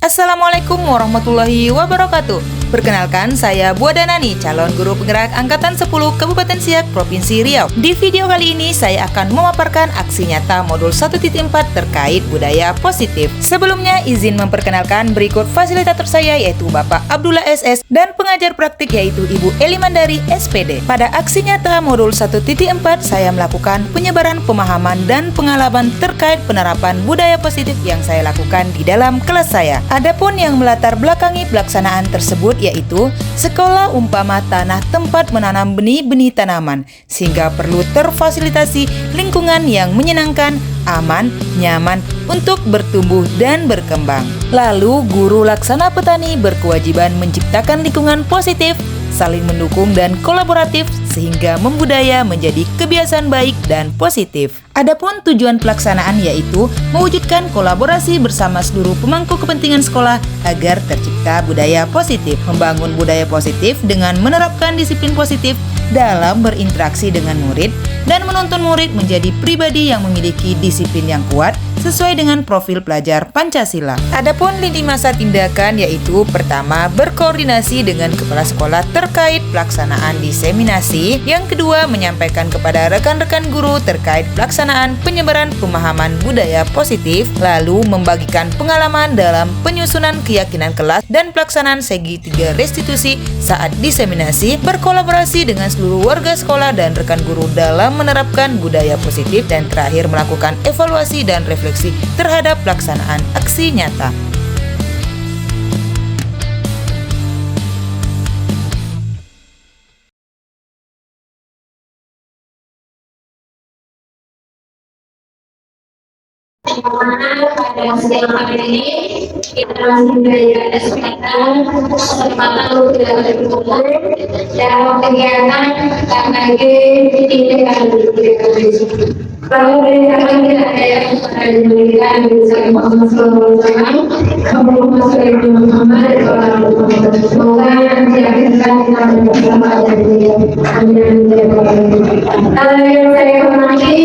Assalamualaikum warahmatullahi wabarakatuh. Perkenalkan, saya Bu Danani, calon guru penggerak Angkatan 10 Kabupaten Siak, Provinsi Riau. Di video kali ini, saya akan memaparkan aksi nyata modul 1.4 terkait budaya positif. Sebelumnya, izin memperkenalkan berikut fasilitator saya, yaitu Bapak Abdullah SS, dan pengajar praktik yaitu Ibu Eli Mandari, SPD. Pada aksi nyata modul 1.4, saya melakukan penyebaran pemahaman dan pengalaman terkait penerapan budaya positif yang saya lakukan di dalam kelas saya. Adapun yang melatar belakangi pelaksanaan tersebut yaitu sekolah umpama tanah tempat menanam benih-benih tanaman, sehingga perlu terfasilitasi lingkungan yang menyenangkan, aman, nyaman untuk bertumbuh dan berkembang. Lalu guru laksana petani berkewajiban menciptakan lingkungan positif, saling mendukung dan kolaboratif sehingga membudaya menjadi kebiasaan baik dan positif. Adapun tujuan pelaksanaan yaitu mewujudkan kolaborasi bersama seluruh pemangku kepentingan sekolah agar tercipta budaya positif, membangun budaya positif dengan menerapkan disiplin positif dalam berinteraksi dengan murid dan menuntun murid menjadi pribadi yang memiliki disiplin yang kuat sesuai dengan profil pelajar Pancasila. Adapun lini masa tindakan yaitu pertama, berkoordinasi dengan kepala sekolah terkait pelaksanaan diseminasi. Yang kedua, menyampaikan kepada rekan-rekan guru terkait pelaksanaan penyebaran pemahaman budaya positif, lalu membagikan pengalaman dalam penyusunan keyakinan kelas dan pelaksanaan segi 3 restitusi saat diseminasi, berkolaborasi dengan seluruh warga sekolah dan rekan guru dalam menerapkan budaya positif, dan terakhir melakukan evaluasi dan refleksi terhadap pelaksanaan aksi nyata. Pada siang hari ini kita masih belajar kesempatan untuk tidak berkumpul dalam kegiatan KKG tindakan berkumpul. Kalau berdasarkan tidak ada yang diberikan bisa Muhammad SAW, semoga nanti akan kita bersama kalau yang saya hormati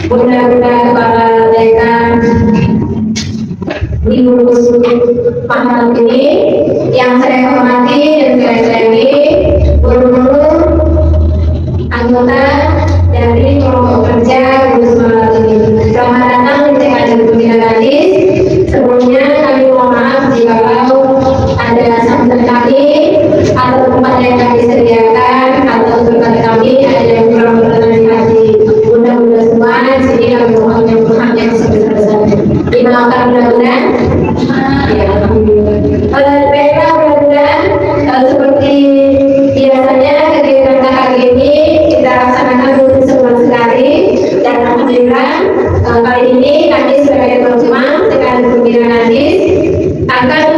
bunda-bunda kepala dekan di lulus pangkat ini, yang saya hormati dan saya sayangi guru-guru anggota dari kelompok kerja guru sekolah ini. Selamat datang di TKJ Pembinaan Gadis. Sebelumnya kami mohon maaf jika ada sambutan kami atau tempat yang kami sediakan atau tempat kami ada yang kurang berkenan di hati bunda-bunda semua. Di sini kami mohon yang Tuhan yang sebesar-besarnya dimaafkan mudah-mudahan. Ya, baiklah mudah-mudahan seperti biasanya kegiatan KKG ini kita laksanakan rutin sebulan sekali, dan alhamdulillah kali ini kami sebagai pengajar TKJ Pembinaan Gadis akan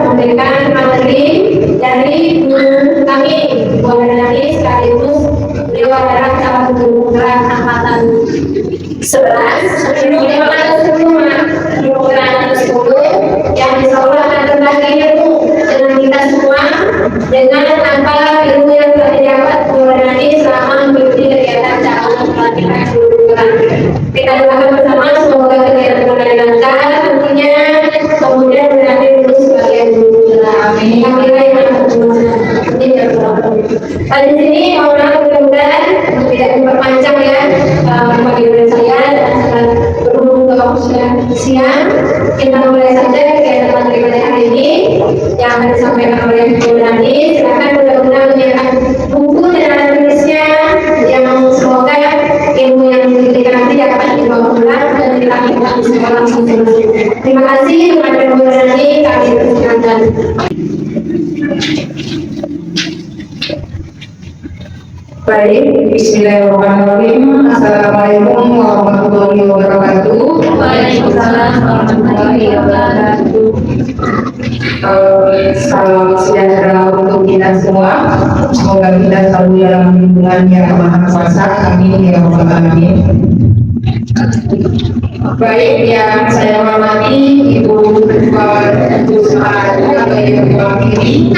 memberikan materi dari guru kami Bu Danani, sekaligus beliau adalah calon guru penggerak angkatan 11 yang insya Allah akan berbagi ilmu dengan kita semua dengan apa ilmu yang telah didapat Bu Danani selama mengikuti kegiatan calon pelatihan guru penggerak. Kita doakan bersama semoga kegiatan berjalan lancar tentunya, kemudian berakhir lulus sebagai guru penggerak. Amin. Di sini mudah-mudahan tidak diperpanjang ya pembagian saya, dan berhubung sudah siang, kita mulai saja kegiatan materi pada hari ini yang akan disampaikan oleh Bu Danani. Silakan mudah-mudahan menyiapkan buku dan alat tulisnya yang semoga ilmu yang diberikan nanti dapat dibawa pulang dan dilakukan di sekolah masing-masing. Terima kasih kepada Bu Danani, kami persilakan. Baik, bismillahirrahmanirrahim. Assalamualaikum warahmatullahi wabarakatuh. Waalaikumsalam warahmatullahi wabarakatuh. Salam sejahtera untuk kita semua. Semoga kita selalu dalam lindungan yang Maha Kuasa. Amin ya rabbal alamin. Baik, yang saya hormati Ibu Ketua Usaha atau Ibu Wakili,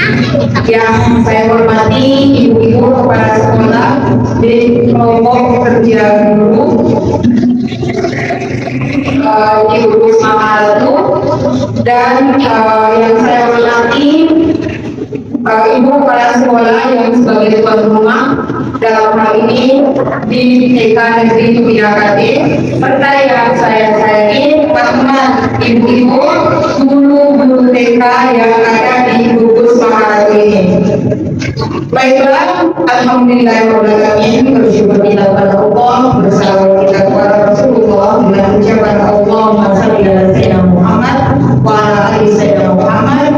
yang saya hormati Ibu-Ibu Kepala Sekolah di kelompok kerja guru, Ibu Mahalatu, dan yang saya hormati Ibu Kepala Sekolah yang sebagai tuan rumah dalam hal ini di TK Negeri Tuyakade, serta yang saya sayangi teman-teman ibu-ibu guru-guru TK yang ada di gugus Maharatu ini. Baiklah, alhamdulillahirobbilalamin, bersyukur kita kepada Allah, bersalawat kita kepada Rasulullah dengan ucapan Allahumma shalli ala sayyidina Muhammad wa ala ali sayyidina Muhammad.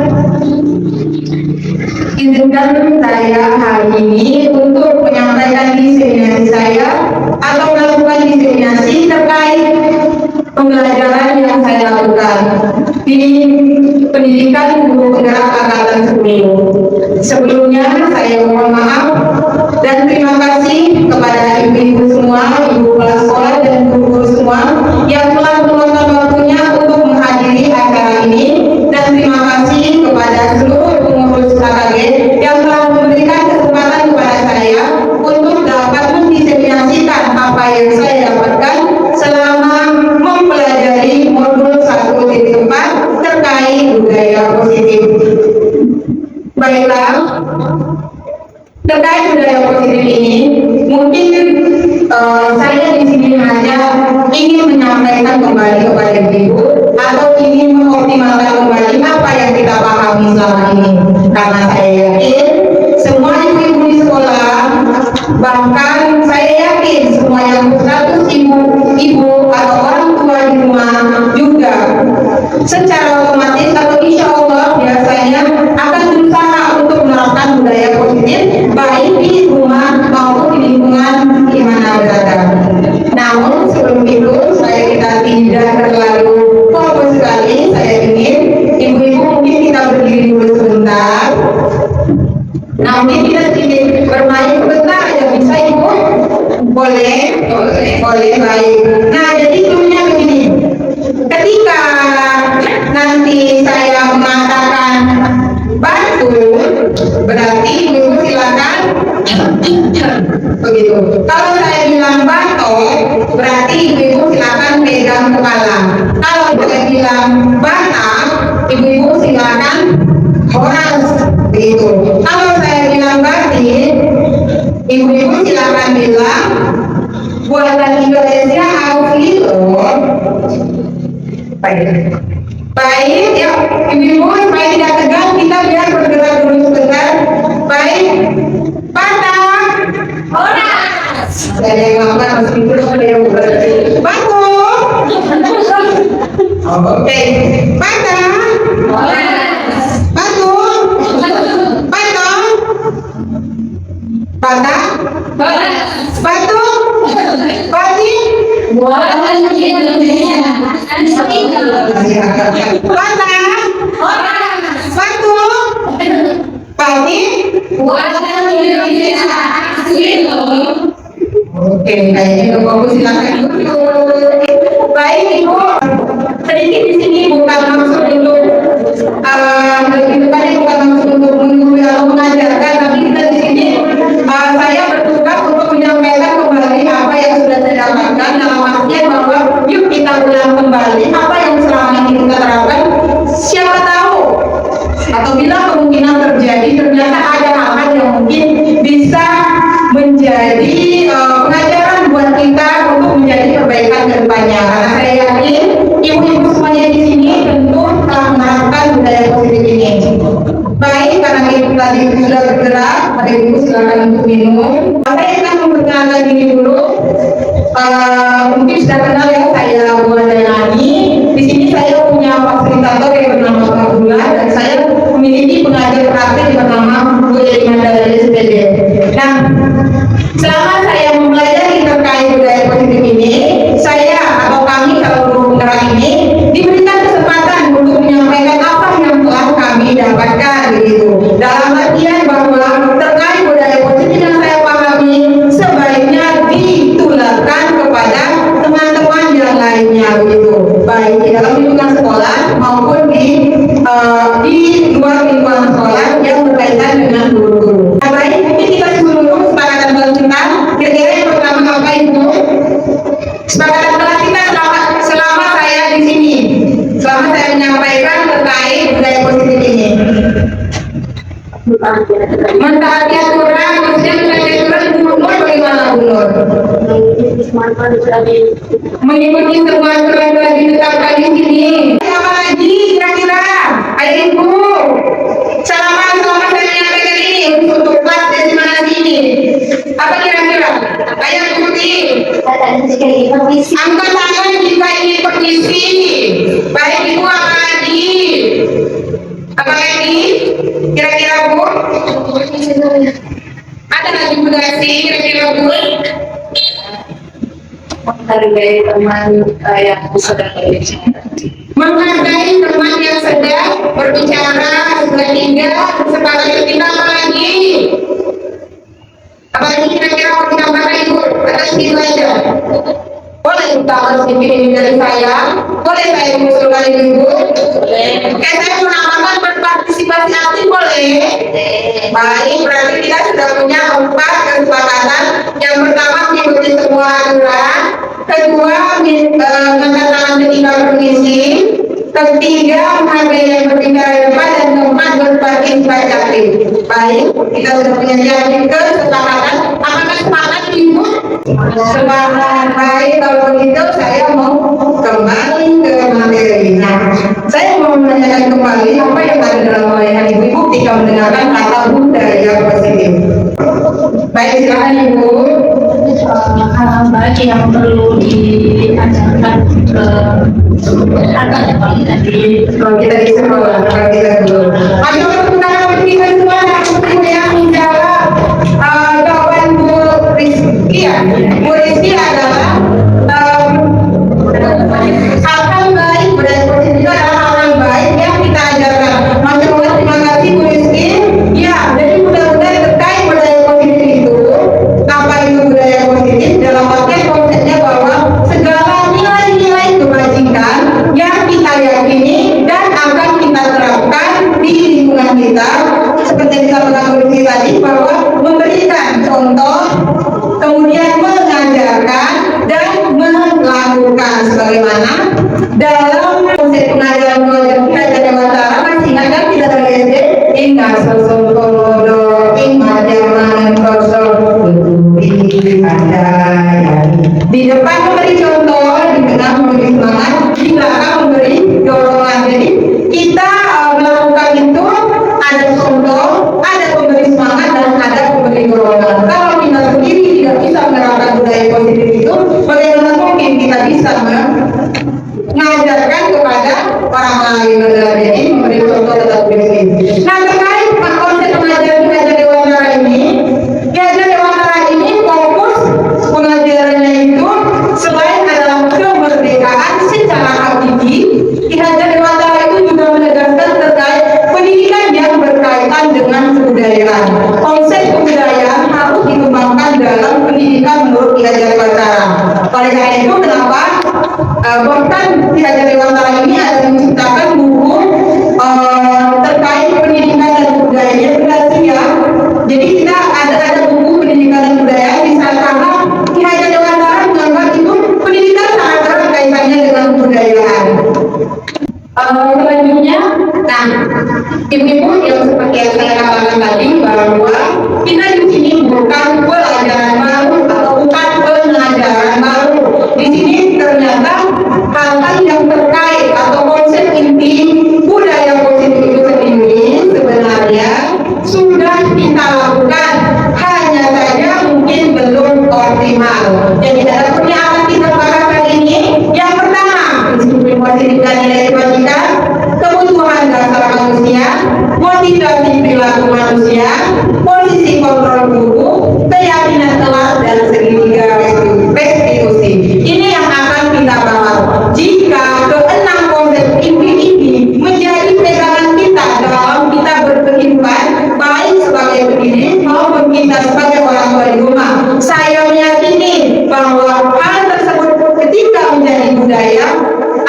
Izinkan saya hari ini untuk menyampaikan diseminasi saya atau melakukan diseminasi terkait pembelajaran yang saya lakukan di pendidikan guru penggerak angkatan 10. Sebelumnya saya mohon maaf dan terima kasih kepada ibu-ibu semua, ibu kepala sekolah dan guru-guru semua yang telah meluangkan waktunya untuk menghadiri acara ini, dan terima kasih kepada seluruh pengurus KKG yang telah memberikan kesempatan kepada saya untuk dapat mendiseminasikan apa yang saya dapatkan selama mempelajari modul 1.4 terkait budaya positif. Baiklah, terkait budaya positif ini, mungkin saya di sini hanya ingin menyampaikan kembali kepada ibu atau ingin mengoptimalkan kembali apa yang kita pahami selama ini, karena saya yakin semua ibu-ibu di sekolah, bahkan saya yakin semua yang berstatus ibu atau orang tua di rumah juga secara otomatis atau insya Allah biasanya akan berusaha untuk menerapkan budaya positif baik di rumah maupun di lingkungan di mana berada. Namun sebelum itu kita tidak terlalu fokus sekali, saya ingin ibu-ibu mungkin kita berdiri dulu sebentar. Nah, mungkin kita sedikit bermain sebentar aja, bisa ibu? Boleh, baik. Nah, jadi dulunya begini, ketika nanti saya mengatakan batu, berarti ibu silakan begitu. Kalau saya bilang batok, berarti ibu silakan pegang kepala. Kalau saya bilang batak, ibu silakan horas begitu. Kalau saya bilang batik, ibu silakan bilang buatan Indonesia asli loh. Baik, ya ibu supaya tidak tegang, kita biar bergerak dulu sebentar. Baik, patah, horas. Ada yang lambat, meskipun ada yang berarti batu. Oke, patah, horas. Batu, patah, patah, horas. Batu, bati, buatan Indonesia. Patah, horas. Batu, bati, buatan Indonesia. Oke, kayaknya Bapak silakan dulu. Baik ibu, sedikit di sini bukan maksud untuk bukan maksud untuk menggurui atau mengajarkan, tapi kita di sini saya bertugas untuk menyampaikan kembali apa yang sudah saya dapatkan, dalam artian bahwa yuk kita ulang kembali apa yang selama ini kita terapkan. Siapa tahu atau bila kemungkinan terjadi ternyata ada hal-hal yang mungkin bisa menjadi pengajaran buat kita untuk menjadi perbaikan ke depannya. Karena saya yakin ibu-ibu semuanya di sini tentu telah menerapkan budaya positif ini. Baik, karena ibu tadi sudah bergerak, pada ibu silakan untuk minum. Saya akan memperkenalkan diri dulu. Mungkin sudah kenal ya, saya Bu Nani. Di sini saya punya fasilitator yang bernama Pak Gula, dan saya memiliki pengajar praktik yang bernama Bu Elimanda dari SPD. Nah, selama saya mempelajari terkait budaya positif ini, saya atau kami kalau guru penggerak ini diberikan kesempatan untuk menyampaikan apa yang telah kami dapatkan begitu. Dalam artian bahwa terkait budaya positif yang saya pahami sebaiknya ditularkan kepada teman-teman yang lainnya begitu, baik di dalam lingkungan sekolah maupun di luar lingkungan sekolah yang berkaitan dengan guru-guru. Nah, baik, mungkin kita dulu sepakatan kita. Kira-kira yang pertama apa itu? Sepakatan kelas kita selama saya di sini, selama saya menyampaikan Mentaati aturan, maksudnya mentaati aturan Bu Nur bagaimana Bu Nur? Mengikuti semua aturan yang ditetapkan di sini. Apa lagi kira-kira? Ayo Ibu, selama saya menyampaikan ini untuk kelas dari mana sini? Apa kira-kira? Ayo ikuti. Angkat tangan jika ingin permisi. Baik Ibu, apa lagi? Apa lagi? Kira-kira Bu? Ada lagi budasi kira-kira Bu? Menghargai teman yang sedang berbicara. Menghargai teman yang sedang berbicara. Sudah tiga, sepakat kita apa lagi? Apa lagi kira-kira mau ditambahkan Ibu? Atau segitu aja? Boleh utama sedikit ini dari saya? Boleh saya mengusulkan Ibu? Oke, saya menambahkan berpartisipasi aktif boleh? Baik, berarti kita sudah punya 4 kesepakatan. Yang pertama mengikuti semua aturan, kedua mengangkat tangan ketika permisi, ketiga menghargai yang berbicara depan, dan keempat berpartisipasi aktif. Baik, kita sudah punya kesepakatan. Apakah sepakat Ibu? Semangat. Baik, kalau begitu saya mau kembali ke materinya. Saya mau menanyakan kembali apa yang ada dalam layanan Ibu ketika mendengarkan kata budaya positif. Baik, silakan Ibu. Hal baik yang perlu diajarkan ke anak-anak tadi. Kalau kita di sekolah, kalau kita dulu. Ayo kita berikan semua yang menjawab jawaban Bu Rizky ya. Bu Rizky adalah hal baik, budaya positif itu adalah hal yang baik yang kita ajarkan. Masya Allah, terima kasih Bu Rizky. Ya, jadi mudah-mudahan terkait budaya positif itu, apa itu budaya positif dalam artian konsepnya bahwa segala nilai-nilai kebajikan yang kita yakini dan akan kita terapkan di lingkungan kita, seperti yang disampaikan Bu Rizky tadi, bahwa memberikan contoh, kemudian mengajarkan dan melakukan sebagaimana dalam konsep pengajaran belajar dewasa. Masih ingat kan kita dari SD? Ingat sosok komodo, ingat zaman sosok di depan memberi contoh, di tengah memberi semangat, di belakang memberi dorongan. Jadi kita melakukan itu ada contoh, ada pemberi semangat, dan ada pemberi dorongan. Kalau kita sendiri tidak bisa menerapkan budaya positif itu, bagaimana mungkin kita bisa mengajarkan kepada orang lain? Jadi memberi contoh tetap positif. Nah, terkait konsep mengajar dewasa ini, Kiajar Dewantara ini fokus pengajarannya itu selain adalah kemerdekaan secara hakiki, Kiajar Dewantara itu juga menegaskan terkait pendidikan yang berkaitan dengan kebudayaan. Konsep kebudayaan harus dikembangkan dalam pendidikan menurut Kiajar Dewantara. Oleh karena itu, kenapa bahkan Kiajar Dewantara ini ada menciptakan buku terkait pendidikan dan budayanya berarti ya. Jadi kita ada buku pendidikan dan budaya bisa karena Kiajar Dewantara menganggap itu pendidikan sangat erat kaitannya dengan kebudayaan. Selanjutnya, nah, ibu-ibu yang seperti yang saya katakan tadi bahwa kita di sini bukan pelajaran baru atau bukan pengajaran baru. Di sini ternyata hal-hal yang terkait atau konsep inti budaya positif itu sendiri sebenarnya sudah kita lakukan, hanya saja mungkin belum optimal. Jadi ada punya akan kita bahas kali ini. Yang pertama, disiplin positif dan nilai kebajikan, kebutuhan dasar manusia, motivasi perilaku manusia, posisi kontrol guru, keyakinan telah, dan segitiga restitusi. Ini yang akan kita bahas. Jika keenam konsep inti ini menjadi pegangan kita dalam kita berkehidupan, baik sebagai pendiri maupun kita sebagai orang tua di rumah, saya meyakini bahwa hal tersebut ketika menjadi budaya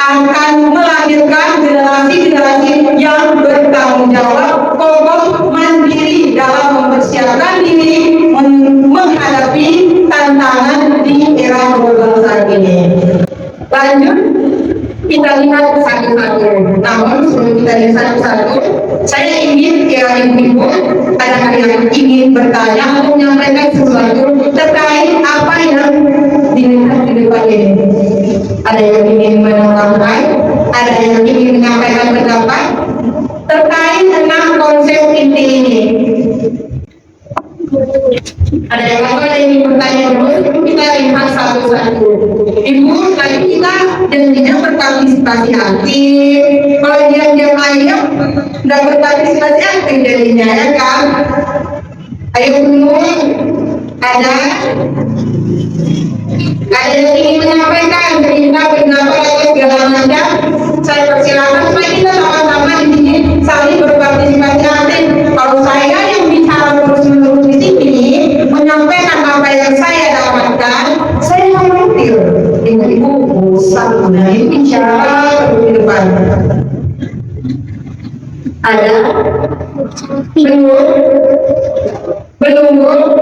akan melahirkan generasi-generasi yang bertanggung jawab, kokoh, mandiri dalam mempersiapkan diri menghadapi tantangan di era global saat ini. Lanjut, kita lihat satu-satu. Namun sebelum kita lihat satu-satu, saya ingin ya ibu-ibu adakah yang ingin bertanya atau menyampaikan sesuatu terkait apa yang dilihat di depan ini? Ada yang ingin menambahkan? Ada yang ingin menyampaikan pendapat terkait 6 konsep inti ini? Ada yang ingin bertanya dulu? Kita lihat satu-satu. Ibu, tadi kita janjinya berpartisipasi aktif. Kalau diam-diam aja, nggak berpartisipasi aktif jadinya, ya kan? Ayo dulu, ada yang ingin menyampaikan cerita pendapat atau segala macam? Saya persilakan supaya kita sama-sama di sini saling berpartisipasi aktif. Kalau saya yang bicara terus-menerus di sini menyampaikan apa yang saya dapatkan, saya khawatir ibu bosan dari bicara di depan. Ada? Belum?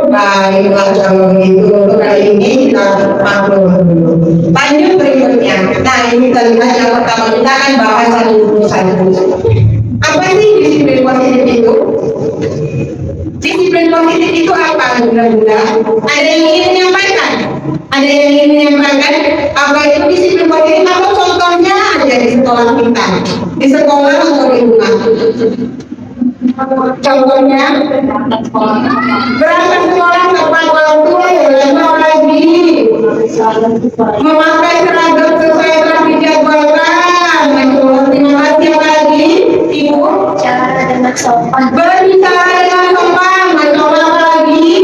Baiklah kalau begitu untuk kali ini kita maklum dulu. Lanjut berikutnya. Nah, ini kita lihat yang pertama, kita akan bahas satu. Apa sih disiplin positif itu? Disiplin positif itu apa? Bunda-bunda, ada yang ingin menyampaikan? Ada yang ingin menyampaikan apa itu disiplin positif? Apa contohnya aja di sekolah kita? Di sekolah atau di rumah? Contohnya berangkat sekolah tepat waktu, mau lagi memakai seragam sesuai telah dijadwalkan. Terima kasih lagi ibu. Berbicara dengan sopan, mencoba lagi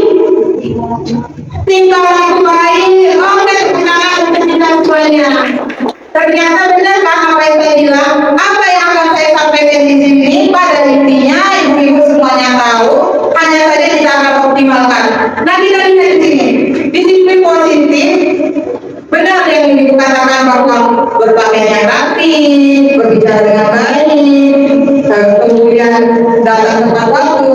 tinggal laku baik. Oh, dan kebenaran kita semuanya. Ternyata benar kan apa yang saya bilang? Apa yang akan saya sampaikan di sini? Pada intinya ibu-ibu semuanya tahu, hanya saja kita akan optimalkan. Nah, kita lihat di sini, disiplin positif. Benar yang ibu katakan bahwa berpakaian yang rapi, berbicara dengan baik, kemudian datang tepat waktu.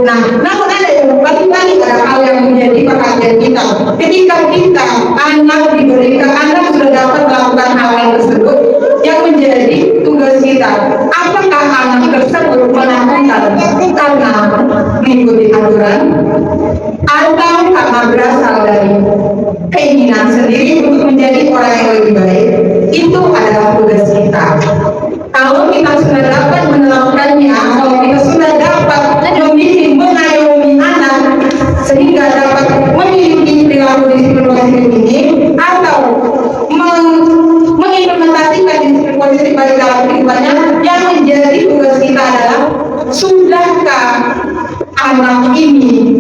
Nah, namun ada yang balik-balik, ada hal yang menjadi perhatian kita. Ketika kita anak diberikan, anak sudah dapat melakukan hal tersebut yang menjadi tugas kita. Apakah anak tersebut melakukan karena mengikuti aturan atau karena berasal dari keinginan sendiri untuk menjadi orang yang lebih baik? Itu adalah tugas kita. Kalau kita sudah dapat melakukannya, kalau kita sudah dapat memilih mengayomi anak sehingga dapat memiliki perilaku disiplin positif ini, atau mengimplementasikan disiplin positif pada dalam kehidupannya, yang menjadi tugas kita adalah sudahkah anak ini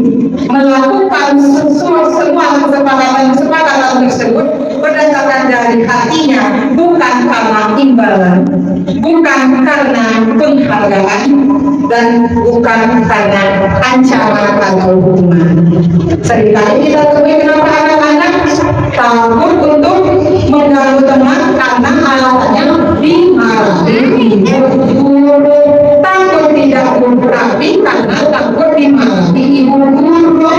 melakukan semua kesepakatan tersebut berdasarkan dari hatinya, bukan karena imbalan, bukan karena penghargaan, dan bukan karena ancaman atau hukuman. Seringkali kita temui kenapa anak-anak takut untuk mengganggu teman karena alasannya dimarahi guru, takut tidak berapi karena takut dimarahi ibu guru,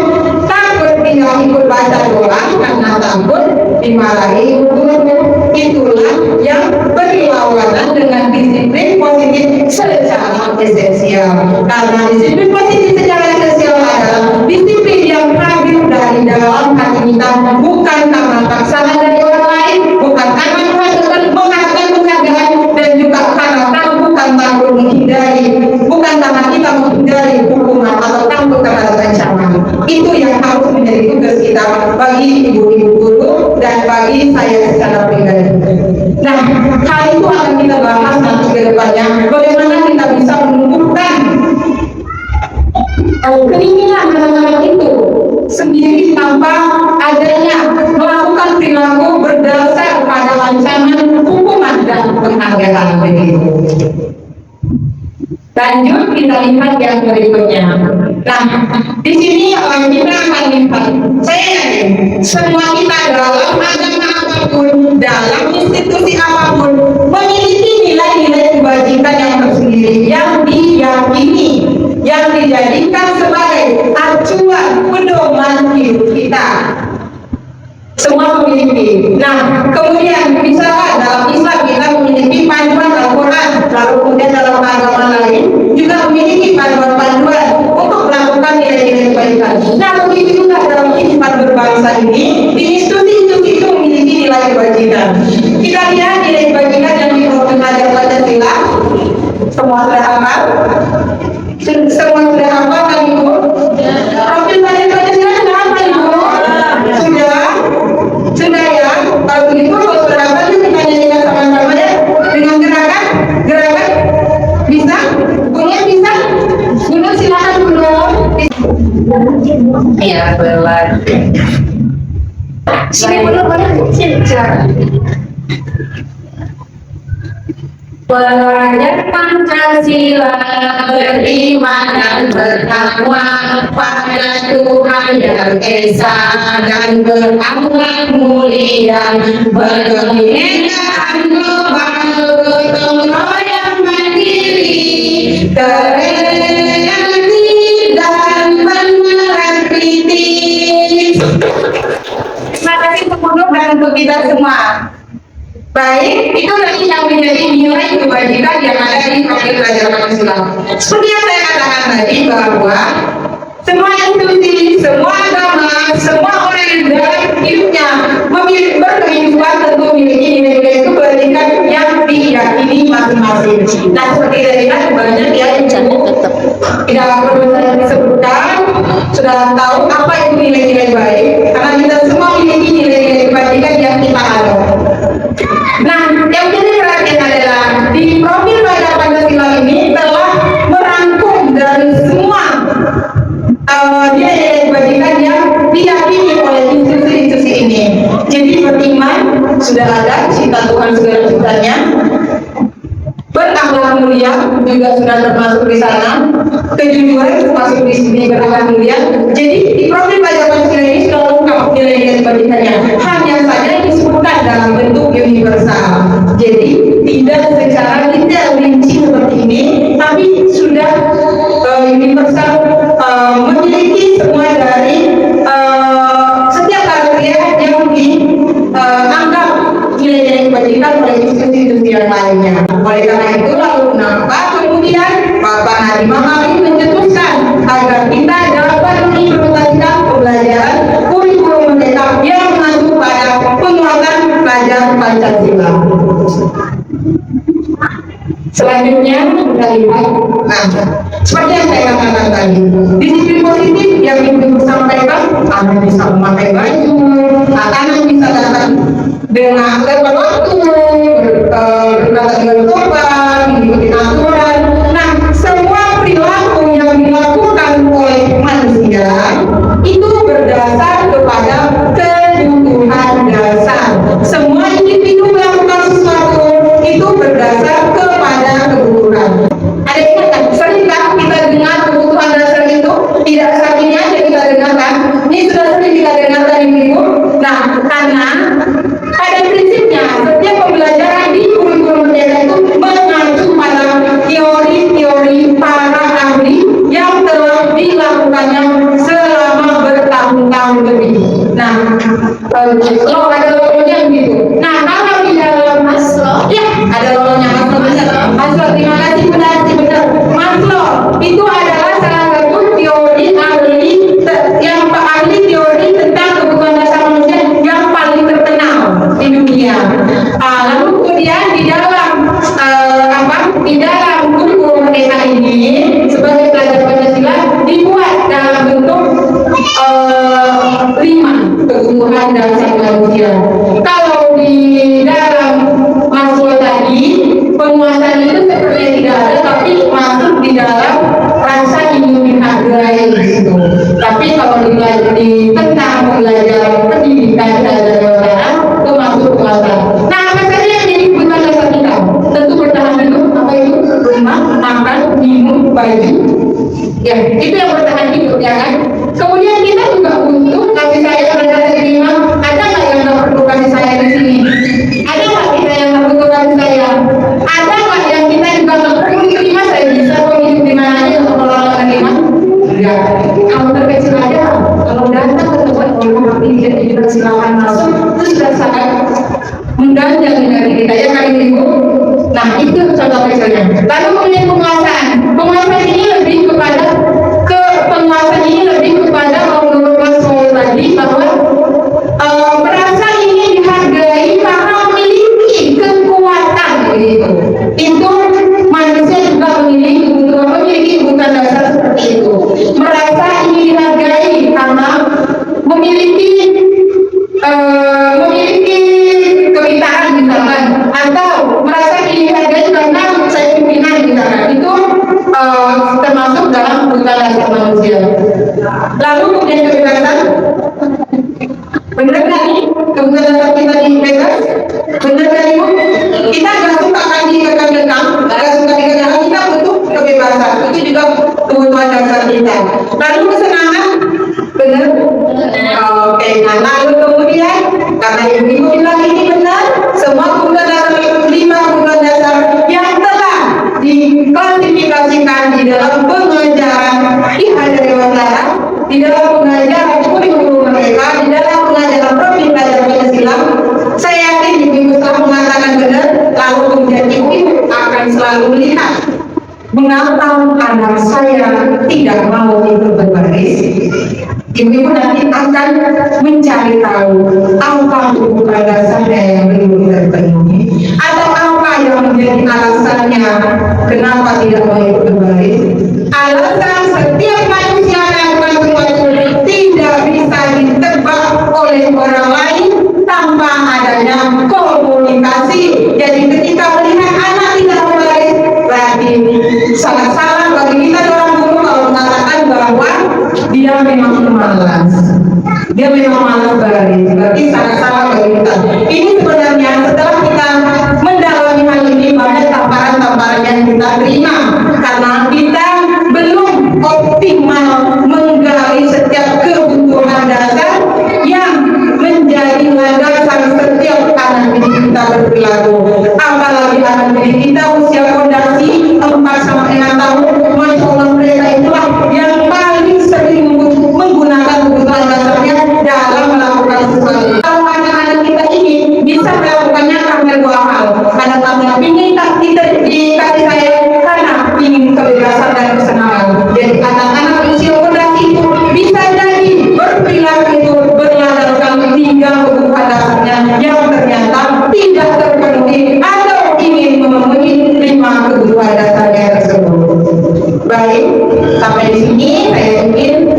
takut tidak ikut baca doa karena takut dimarahi ibu guru. Itulah yang berlawanan dengan disiplin positif secara esensial. Karena disiplin positif secara esensial adalah disiplin yang hadir dari dalam hati kita, bukan karena paksaan dari orang lain, bukan karena mengharapkan penghargaan, dan juga karena bukan takut menghindari, bukan karena kita menghindari hukuman atau takut terhadap ancaman. Itu yang harus menjadi tugas kita bagi ibu-ibu guru dan bagi saya secara pribadi. Nah, hal itu akan kita bahas nanti ke depannya. Bagaimana kita bisa menumbuhkan keinginan anak-anak itu sendiri tanpa adanya melakukan perilaku berdasar pada ancaman hukuman dan penghargaan begitu. Lanjut kita lihat yang berikutnya. Nah, di sini kita akan lihat. Saya yakin semua kita dalam agama apapun, dalam institusi apapun, memiliki nilai-nilai kebajikan yang tersendiri yang diyakini, yang dijadikan sebagai acuan pedoman hidup kita. Semua memiliki. Nah, kemudian misalnya dalam Islam kita memiliki panduan Al-Quran, lalu kemudian dalam agama lain juga memiliki panduan-panduan untuk melakukan Nah, begitu juga dalam kehidupan berbangsa ini, institusi-institusi itu memiliki nilai kebajikan. Kita lihat nilai kebajikan yang diperoleh pelajar Pancasila, semua sudah hafal? Semua sudah hafal kan Ibu? Profil pelajar Pancasila sudah hafal Ibu? Sudah ya? Kalau begitu, kalau sudah hafal, kita nyanyikan sama-sama ya dengan gerakan bisa? Bunyi bisa? Bunyi silakan dulu. Ya, benar. Sini dulu, silakan. Pelajar Pancasila beriman dan bertakwa pada Tuhan yang Esa dan berakhlak mulia, berkebinekaan global, gotong royong mandiri, toleransi dan pemeran kritis. Terima kasih untuk duduk dan untuk kita semua. Baik, itu tadi yang menjadi nilai kebajikan yang ada di profil pelajar Pancasila. Seperti yang saya katakan tadi bahwa semua institusi, semua agama, semua orang yang dalam hidupnya berkehidupan tentu memiliki nilai-nilai kebajikan yang diyakini masing-masing. Nah, seperti tadi kan banyak ya tidak perlu saya disebutkan, sudah tahu apa itu nilai-nilai baik, karena kita semua memiliki nilai-nilai kebajikan yang kita anut. Nah, yang jadi perhatian adalah di profil pelajar Pancasila ini telah merangkum dari semua nilai-nilai kebajikan yang diyakini oleh institusi-institusi ini. Jadi beriman sudah ada, cinta Tuhan segala ciptanya, berakhlak mulia juga sudah termasuk di sana, kejujuran termasuk di sini berakhlak mulia. Jadi di profil pelajar Pancasila ini sudah lengkap nilai-nilai kebajikannya. Hanya saja disebutkan dalam bentuk universal. Jadi tidak secara detail rinci seperti ini, tapi sudah universal, memiliki semua dari setiap kriteria yang dianggap nilai-nilai kebajikan oleh institusi-institusi yang lainnya. Oleh karena itu lalu kenapa kemudian Bapak Nadiem Makarim mencetuskan agar kita dapat mengimplementasikan pembelajaran kurikulum merdeka yang mengacu pada penguatan pelajar Pancasila. Selanjutnya kita lihat, seperti yang saya katakan tadi, disiplin positif yang Ibu sampaikan, anak bisa memakai baju, anak bisa datang dengan tepat waktu, berkata dengan sopan, mengikuti aturan. Nah, semua perilaku yang dilakukan oleh manusia itu berdasar kepada kebutuhan dasar. Semua individu melakukan sesuatu itu berdasar kepada kebutuhan. Ada ingat kan? Seringkah kita dengar kebutuhan dasar itu tidak saat ini aja kita dengarkan. Ini sudah sering kita dengarkan Ibu. Nah, karena pada prinsipnya setiap pembelajaran di kurikulum merdeka itu mengacu pada teori-teori para ahli yang telah dilakukannya selama bertahun-tahun lebih. Nah, kalau ada logonya begitu. Nah, kalau di dalam Maslow, ya ada logonya Maslow. Maslow, terima kasih benar. Maslow itu adalah salah satu teori ahli yang ahli teori tentang kebutuhan dasar manusia yang paling terkenal di dunia. Lalu kemudian di dalam kurikulum merdeka ini sebagai pelajar Pancasila dibuat dalam bentuk 5 kebutuhan dasar manusia. Kalau di dalam Maslow tadi penguasaan itu sepertinya tidak ada, tapi masuk di dalam rasa ingin dihargai gitu. Tapi kalau di tentang pembelajaran pendidikan dan negara itu masuk penguasaan. Nah, apa saja yang jadi kebutuhan dasar kita? Tentu bertahan hidup, apa itu? Rumah, makan, minum, baju. Ya, itu yang bertahan hidup, ya kan? Kemudian kita juga butuh kasih sayang terhadap diri. Ada nggak yang nggak perlu kasih sayang di sini? Ada nggak kita yang nggak butuh kasih sayang? Ada nggak yang kita juga nggak perlu diterima? Saya bisa kok hidup di mana aja untuk menolak menerima? Enggak. Kalau terkecil aja, kalau datang ke tempat orang tapi tidak dipersilakan masuk, itu sudah sangat mengganjal dari kita ya kan Ibu. Nah, itu contoh kecilnya. Lalu kemudian penguasaan ini lebih kepada penguasaan ini lebih kepada kita. Lalu kesenangan, benar? Oke, nah lalu kemudian karena ibu bilang ini benar, semua kebutuhan dasar 5 kebutuhan dasar yang telah diklasifikasikan di dalam pengajaran IHA Dewantara, di dalam pengajaran kurikulum mereka, di dalam pengajaran profil belajar Pancasila. Saya yakin ibu telah mengatakan benar, lalu kemudian ibu akan selalu melihat mengapa anak saya tidak mau ikut berbaris. Ibu nanti akan mencari tahu apa kebutuhan dasarnya yang belum terpenuhi, atau apa yang menjadi alasannya kenapa tidak mau ikut berbaris. Alasan setiap manusia yang tidak bisa ditebak oleh orang lain tanpa adanya komunikasi. Jadi ketika melihat anak tidak berbaris, berarti sangat salah bagi kita orang guru kalau mengatakan bahwa dia memang malas. Dia memang malas baris. Berarti sangat salah bagi kita. Ini sebenarnya setelah kita mendalami hal ini, banyak tamparan-tamparan yang kita terima karena kita belum optimal menggali setiap kebutuhan dasar yang menjadi landasan setiap anak didik kita berperilaku. Apalagi anak didik kita usia fondasi 4 sampai 6 tahun, Masya Allah, mereka itulah yang paling sering menggunakan kebutuhan dasarnya dalam melakukan sesuatu. Kalau anak-anak kita ini bisa melakukannya karena 2 hal. Karena ingin dikasih saya, karena ingin kebebasan dan kesenangan. Jadi anak-anak usia fondasi itu bisa jadi berperilaku itu berlandaskan 3 kebutuhan dasarnya yang ternyata tidak terpenuhi atau ingin memenuhi 5 kebutuhan dasarnya tersebut. Baik, sampai di sini saya ingin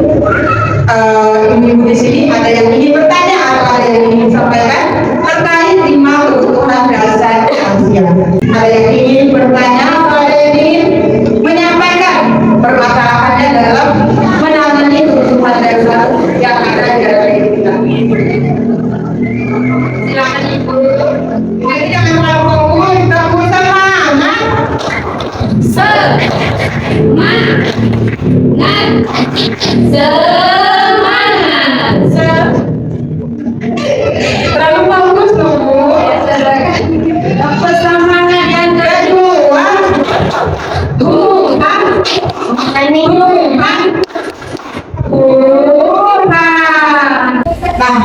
ibu di sini ada yang ingin bertanya atau ada yang ingin disampaikan terkait 5 kebutuhan dasar manusia. Ada yang ingin bertanya atau ada yang ingin menyampaikan permasalahannya dalam menangani kebutuhan dasar yang ada di dalam diri kita. Silakan ibu. Jadi jangan terlalu fokus, terlalu semangat. Terlalu fokus loh Bu. Semangat yang kedua, Tuhan. Nah,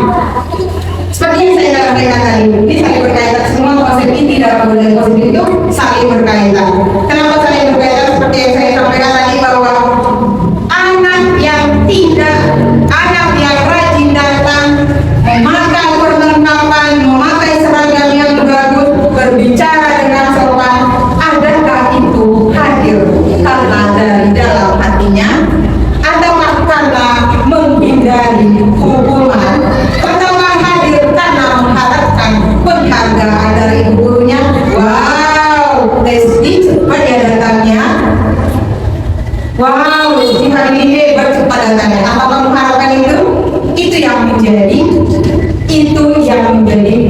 seperti yang saya sampaikan tadi, ini saling berkaitan. Semua konsep inti dalam pembelajaran positif itu saling berkaitan. Kenapa saling berkaitan? Seperti yang saya sampaikan tadi, bahwa anak yang rajin datang, memakai perlengkapan, memakai seragam yang bagus, berbicara dengan sopan, adakah itu hadir karena dari dalam hatinya, atau karena menghindari hukuman, atau hadir karena mengharapkan penghargaan dari gurunya? Wow, Lesti cepat ya datangnya. Wow, Lesti hari ini hebat cepat datangnya. Apakah mengharapkan itu? Itu yang menjadi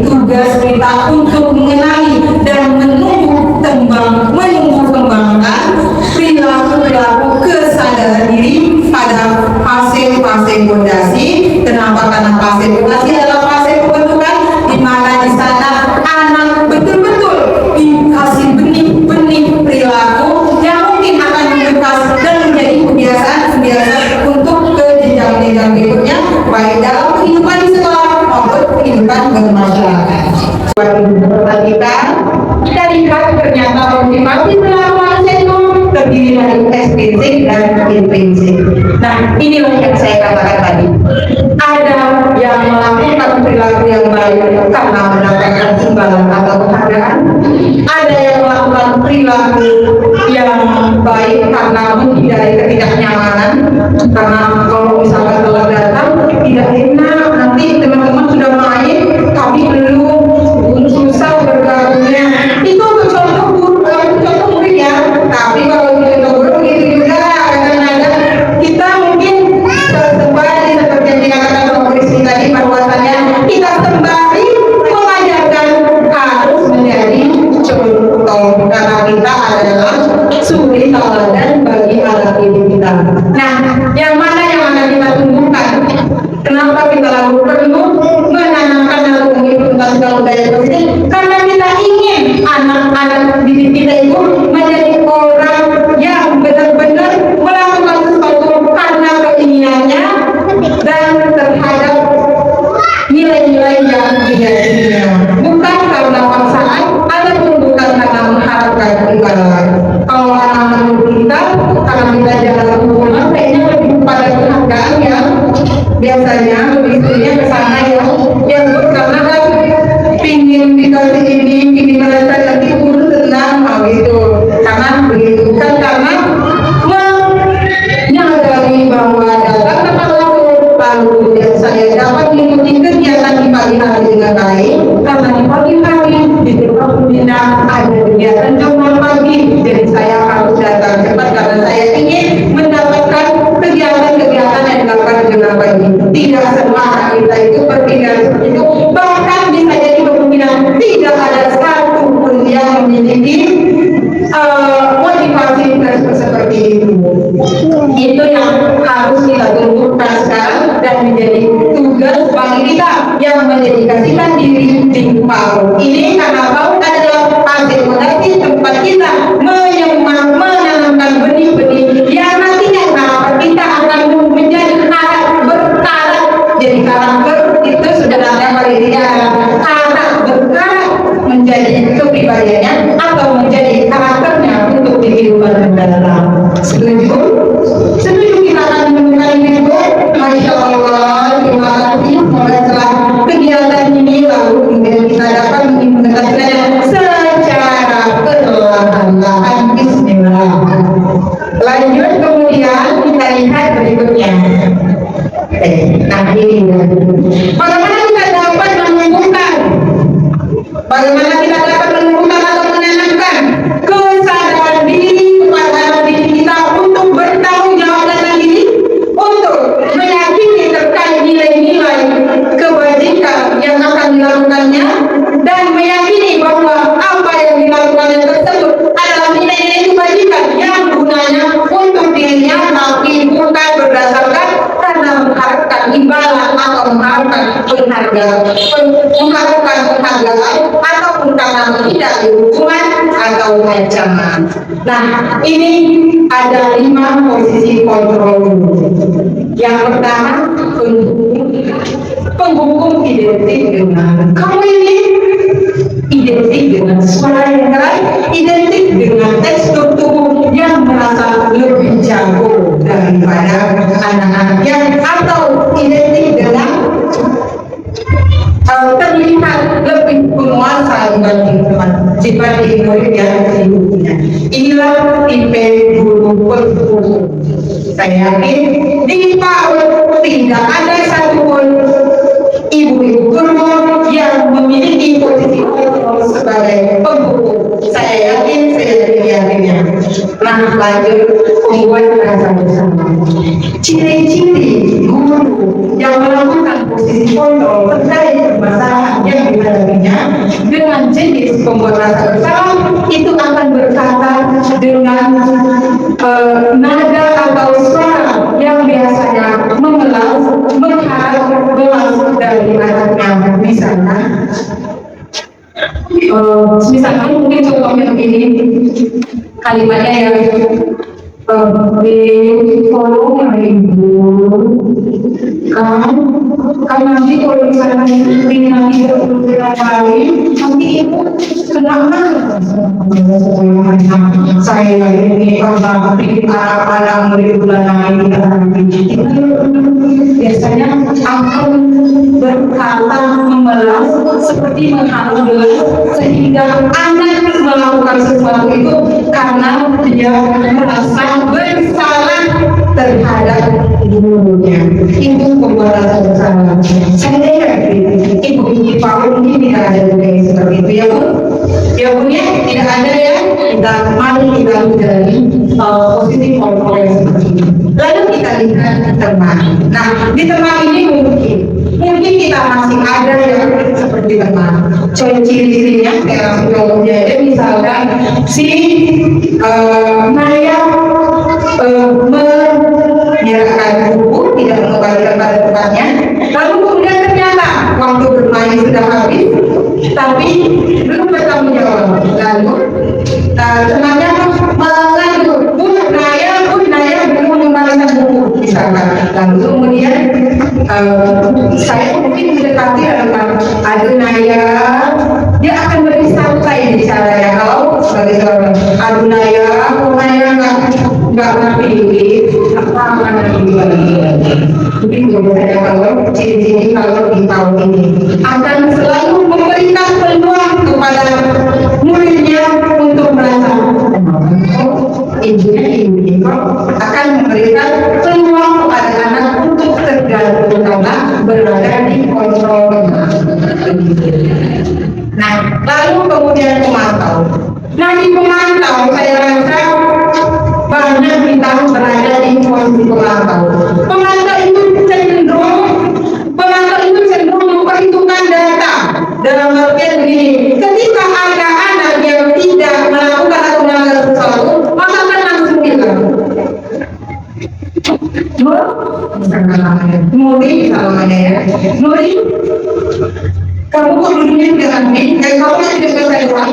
tugas kita untuk mengenali dan mengembangkan perilaku kesadaran diri pada fase-fase fondasi. Kenapa? Karena fase fondasi adalah fase pembentukan, di mana di sana anak betul-betul dikasih benih-benih perilaku yang mungkin akan membekas dan menjadi kebiasaan untuk ke jenjang-jenjang berikutnya, baik dalam kehidupan di sekolah maupun kehidupan bermasyarakat. Kita lihat ternyata motivasi perilaku manusia itu terdiri dari ekstrinsik dan intrinsik. Nah, inilah yang saya katakan tadi. Ada yang melakukan perilaku yang baik karena mendapatkan imbalan atau penghargaan. Ada yang melakukan perilaku yang baik karena menghindari ketidaknyamanan. Karena kalau misalkan telah datang tidak enak, nanti teman-teman sudah main, kami belum, susah bergabungnya. Itu contoh murid ya. Tapi kalau contoh guru begitu juga, kadang-kadang kita mungkin sembari seperti yang dikatakan Pak Polisi tadi, bahwasannya kita sembari mengajarkan harus menjadi contoh, karena kita adalah suri tauladan bagi anak didik kita. Nah, kalau kita jalan ke rumah kayaknya lebih pada penghargaan yang biasanya lebih seringnya ke sana yang karena kan pingin dikasih ini, pingin merasa nanti guru tenang, gitu. Karena begitu, bukan karena menyadari bahwa datang ke lalu kemudian saya dapat mengikuti kegiatan di pagi hari dengan baik, karena di pagi hari di tempat pembina ada kegiatan jam pagi, jadi saya harus datang cepat karena saya ingin mendapatkan kegiatan-kegiatan yang dilakukan di jam pagi. Tidak semua kita itu berpikiran seperti itu, bahkan bisa jadi pembina tidak ada satu pun yang memiliki motivasi seperti itu. Itu yang harus kita tentukan sekarang dan menjadi tugas bagi kita yang mendedikasikan diri di PAUD ini, karena PAUD adalah akomodasi tempat kita menanamkan benih-benih yang nantinya harapan kita akan menjadi anak berkarat. Jadi karakter itu sudah ada pada diri anak berkarat menjadi kepribadiannya atau menjadi karakternya untuk kehidupan mendatang. Setuju? Setuju kita akan menemukan itu. Masya Allah, terima kasih. Semoga setelah kegiatan ini lalu kemudian kita dapat menginvestasikannya secara perlahan-lahan. Bismillah. Lanjut kemudian kita lihat berikutnya. Nah ini bagaimana kita dapat menumbuhkan, bagaimana kita dapat menumbuhkan atau menanamkan kesadaran diri kepada diri kita untuk bertanggung jawab dengan diri, untuk meyakini terkait nilai-nilai kebajikan yang akan dilakukannya, dan meyakini bahwa apa yang dilakukannya tersebut adalah nilai-nilai kebajikan yang gunanya untuk dirinya, tapi bukan berdasarkan karena mengharapkan imbalan atau mengharapkan penghargaan ataupun karena menghindari hukuman atau ancaman. Nah, ini ada 5 posisi kontrol. Yang pertama, penghukum identik dengan kamu ini, identik dengan suara yang keras, identik dengan tekstur tubuh yang merasa lebih jago daripada anak-anak yang, atau identik dengan terlihat lebih penguasa dibanding murid yang sibuknya. Inilah tipe guru penghukum. Saya yakin di PAUD tidak ada satupun ibu-ibu guru yang memiliki posisi sebagai penghukum. Saya yakin, saya yakinnya. Nah, lanjut membuat rasa bersama. Ciri-ciri guru yang melakukan posisi kontrol terkait permasalahan yang dihadapinya dengan jenis pembuat rasa bersama itu akan berkata dengan nada atau suara yang biasanya mengelas, mengharap berlangsung dari anaknya. Misalkan mungkin contohnya begini, kalimatnya yang tolong ya ibu, kan nanti kalau misalkan ini nanti berulang kali, nanti ibu kenapa? Saya ini orang anak murid bulan ini biasanya akan berkata memelas seperti menghalau sehingga anak melakukan sesuatu itu karena dia merasa bersalah terhadap gurunya. Itu pembuatan bersalah. Saya yakin ibu-ibu PAUD ini tidak ada budaya seperti itu ya Bu. Ya Bu ya, tidak ada ya. Kita mari kita menjalani posisi kontrol yang seperti ini. Lalu kita lihat di teman. Nah, di teman ini mungkin kita masih ada yang seperti teman. Ciri-cirinya kayak langsung aja, misalkan si Naya menyerahkan buku, tidak mengembalikan pada tempatnya, lalu kemudian ternyata waktu bermain sudah habis, tapi belum bertanggung jawab. Lalu temannya mengadu, Bu Naya belum mengembalikan buku, misalkan. Lalu kemudian saya mungkin mendekati dengan aduh Naya, dia akan lebih santai bicara ya kalau sebagai seorang aduh Naya nggak ngerti itu saya kalau ciri-ciri kalau di tahun ini akan selalu memberikan peluang kepada muridnya untuk merasa ibunya ibu akan memberikan peluang kepada anak untuk tergantung karena berada di kontrol. Nah, lalu kemudian pemantau. Nah, di pemantau saya rasa banyak kita berada di posisi pemantau. Pemantau itu cenderung memperhitungkan data. Dalam artian begini, ketika ada anak yang tidak melakukan atau melanggar sesuatu, maka kan langsung bilang, Nuri, misalnya ya, Nuri, kamu kok dulunya tidak ambil, dan kamu tidak selesai uang,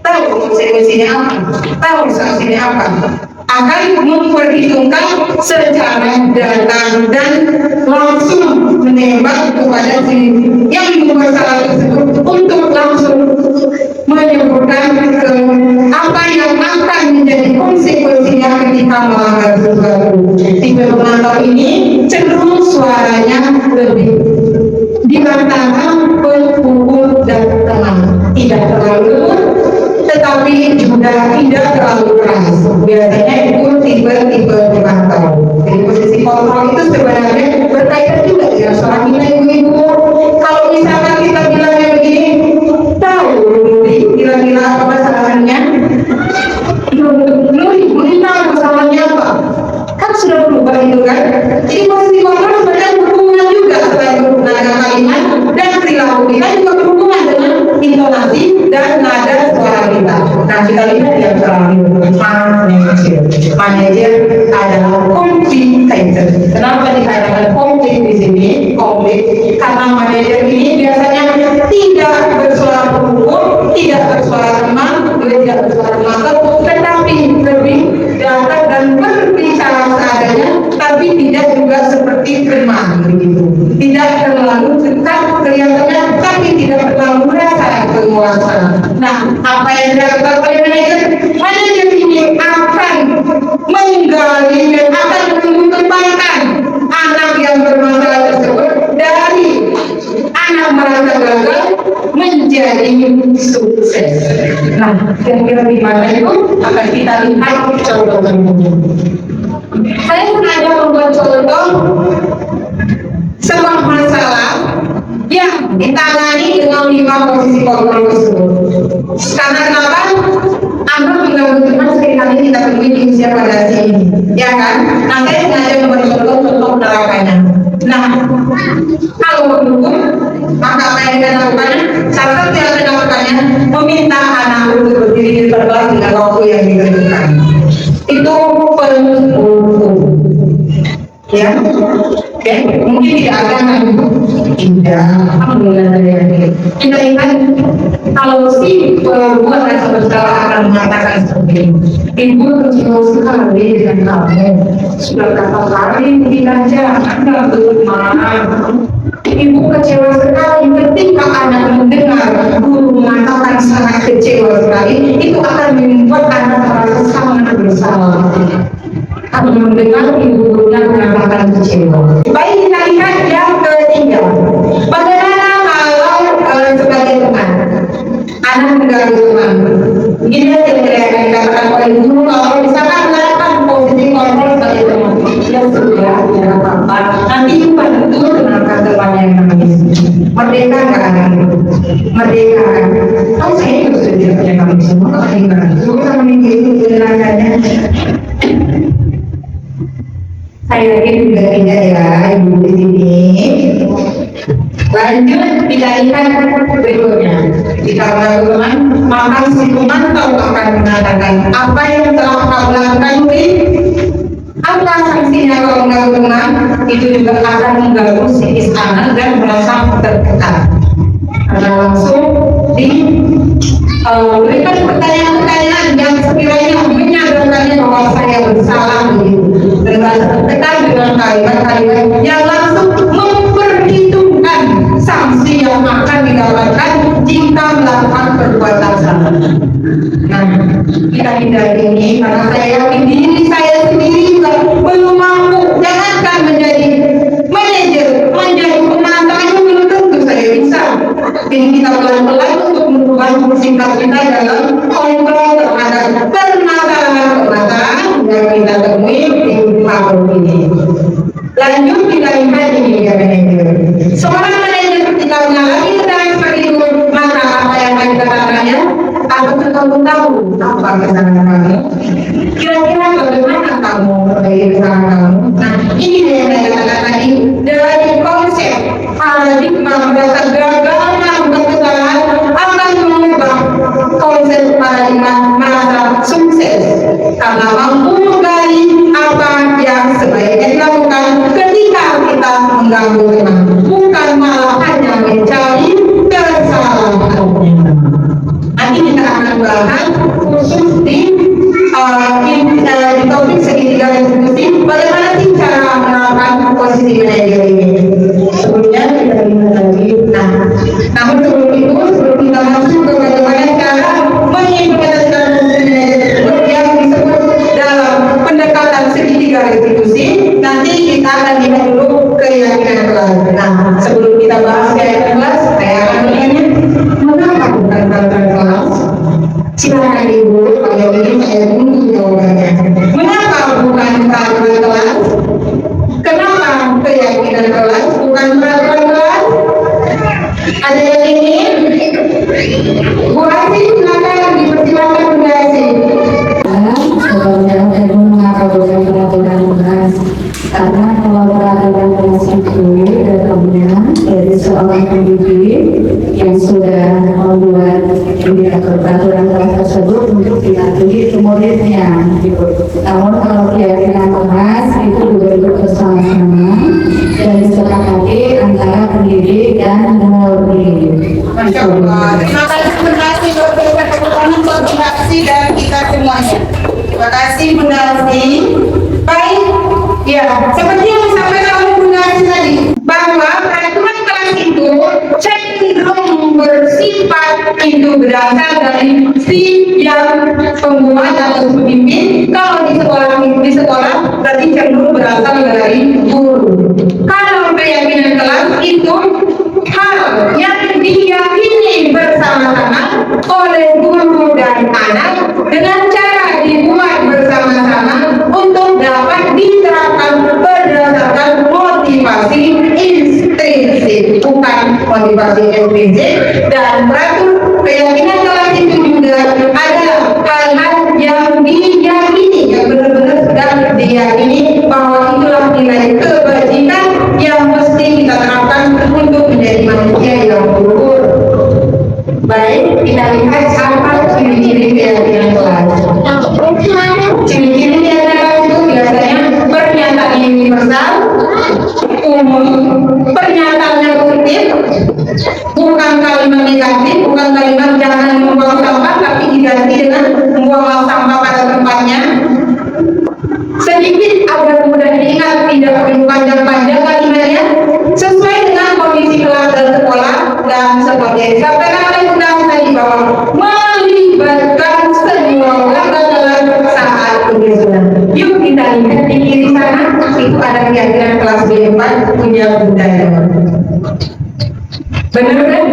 tahu konsekuensinya apa, tahu sanksinya apa, akan memperhitungkan secara data dan langsung menembak kepada si yang membuat salah tersebut untuk langsung menyebutkan ke apa yang akan menjadi konsekuensinya ketika melanggar sesuatu. Tipe pemantau ini cenderung suaranya lebih di antara pemukul dan tenang, tidak terlalu lembut, tetapi juga tidak terlalu keras. Biasanya itu tipe pemantau. Jadi posisi kontrol itu sebenarnya berkaitan juga dengan suara kita ibu-ibu. Kalau misalkan kita bilangnya begini, tahu kira-kira apa masalahnya? Nuri tahu masalahnya apa? Kan sudah berubah itu kan? Jadi posisi kontrol sebenarnya berhubungan juga selain berhubungan dengan kalimat dan perilaku kita juga berhubungan dengan intonasi dan nada suara kita. Nah, kita lihat yang terakhir, manajer adalah complicated. Kenapa dikatakan komplit di sini? Komplit karena manajer ini biasanya tidak bersuara pemukul, tidak bersuara tenang, tidak bersuara mantap, tetapi lebih datar dan berbicara seadanya, tapi tidak juga seperti firman begitu. Tidak terlalu dekat kelihatannya, tapi tidak terlalu merasa penguasa. Nah, apa yang dilakukan oleh manajer? Manajer ini akan menggali dan akan mengembangkan anak yang bermasalah tersebut dari anak merasa gagal menjadi sukses. Nah, kira-kira gimana itu akan kita lihat contoh-contohnya. Saya sengaja membuat contoh sebuah masalah yang ditangani dengan 5 posisi kontrol tersebut. Karena kenapa? Anda mengganggu teman seringkali kita temui di usia pada ini, ya kan? Nah, saya sengaja membuat contoh penerapannya. Nah, kalau mendukung, maka apa yang kita lakukan? Salah satu yang kita lakukannya meminta anak untuk berdiri di depan kelas dengan waktu yang ditentukan. Itu pengukur. Ya, oke, mungkin tidak ada tidak, kita ingat kalau si pembuat rasa bersalah akan mengatakan seperti ini, ibu kecewa sekali dengan kamu, sudah berapa kali belanja Anda belum marah. Ibu kecewa sekali ketika anak mendengar guru mengatakan sangat kecewa sekali, itu akan membuat anak merasa sangat bersalah. Atau mendengar ibu gurunya mengatakan kecewa. Baik, kita lihat yang ketiga. Bagaimana kalau sebagai teman, anak mengganggu teman? Begini aja yang dikatakan oleh guru kalau misalkan menerapkan posisi kontrol sebagai teman. Ya sudah, tidak apa-apa. Nanti bantu menangkan temannya yang nangis. Merdeka nggak akan? Merdeka kan? Oh, saya juga sudah tidak punya kami semua. Kalau gimana? Bukan memikir itu penerapannya. Saya yakin juga tidak ya ibu di sini. Lanjut kita lihat berikutnya. Jika teman maka si pemantau akan mengatakan apa yang telah kamu lakukan ini, apa sanksinya kalau mengganggu teman, itu juga akan mengganggu psikis anak dan merasa tertekan. Karena langsung diberikan pertanyaan-pertanyaan yang sekiranya menyadarkannya bahwa saya bersalah begitu. Dan merasa tertekan dengan kalimat-kalimat yang langsung memperhitungkan sanksi yang akan didapatkan jika melakukan perbuatan salah. Nah, kita hindari ini karena saya yakin diri saya sendiri juga belum mampu. Jangankan menjadi dalam singkat kita dalam kontrol terhadap permasalahan yang kita temui di tahun ini. Lanjut kita lihat ini ya manajer. Seorang manajer ketika mengalami kendala seperti itu, maka apa yang akan dikatakannya? Aku kamu tahu apa kesalahan kamu. Kira-kira bagaimana kamu memperbaiki kesalahan kamu? Nah, ini yang saya katakan tadi dari konsep paradigma merasa gagalnya membuat kesalahan akan mengubah konsep paradigma merasa sukses karena mampu menggali apa yang sebaiknya dilakukan ketika kita mengganggu teman, bukan malah hanya mencari kesalahan. Nanti kita akan bahas khusus di topik segitiga retribusi, bagaimana sih cara menerapkan posisi manajer ini. Sebelumnya kita lihat lagi. Nah, namun sebelum itu, sebelum kita masuk ke bagaimana cara mengimplementasikan posisi manajer tersebut yang disebut dalam pendekatan segitiga retribusi, nanti kita akan lihat dulu keyakinan kelas. Nah, sebelum kita bahas keyakinan kelas, saya akan bertanya, mengapa bukan keyakinan kelas? Silakan ibu, kalau ini saya tunggu jawabannya. Mengapa bukan peraturan kelas? Kenapa keyakinan kelas bukan peraturan kelas? Ada yang ingin? Bu Asih, silakan dipersilakan Bu Asih. Sebabnya saya mengapa bukan peraturan kelas? Karena kalau peraturan kelas itu datangnya dari seorang pendidik yang sudah membuat indikator peraturan kelas tersebut untuk dilatih muridnya. Namun kalau keyakinan kelas itu dibentuk bersama-sama dan disepakati antara pendidik dan murid. Masya Allah. Terima kasih Bapak Ibu koordinasi dan kita semuanya. Terima kasih Bunda Asih. Baik, ya seperti yang disampaikan oleh Bunda Asih tadi, bahwa peraturan kelas itu cenderung bersifat itu berasal dari si yang pembuat atau pemimpin. Kalau di sekolah berarti cenderung berasal dari guru. Kalau keyakinan kelas itu hal yang diyakini bersama-sama oleh guru dan anak dengan cara dibuat bersama-sama untuk dapat diterapkan berdasarkan motivasi intrinsik, bukan motivasi eksplisit. Dan teratur keyakinan kelas itu juga ada hal-hal yang diyakini, yang benar-benar sudah diyakini bahwa itulah nilai kebajikan yang mesti kita terapkan untuk menjadi manusia yang luhur. Baik, kita lihat apa ciri-ciri keyakinan kelas. Ciri-ciri keyakinan kelas itu biasanya pernyataan universal, umum, pernyataannya positif, bukan kalimat negatif, bukan kalimat jangan membuang sampah, tapi diganti dengan membuang sampah pada tempatnya. Sedikit agar mudah diingat, tidak perlu panjang-panjang kalimatnya, sesuai dengan kondisi kelas dan sekolah, dan seperti yang disampaikan oleh Bunda tadi bahwa melibatkan semua warga kelas saat penyusunan. Yuk kita lihat di kiri sana, itu ada keyakinan kelas B4 punya budaya. Benar kan?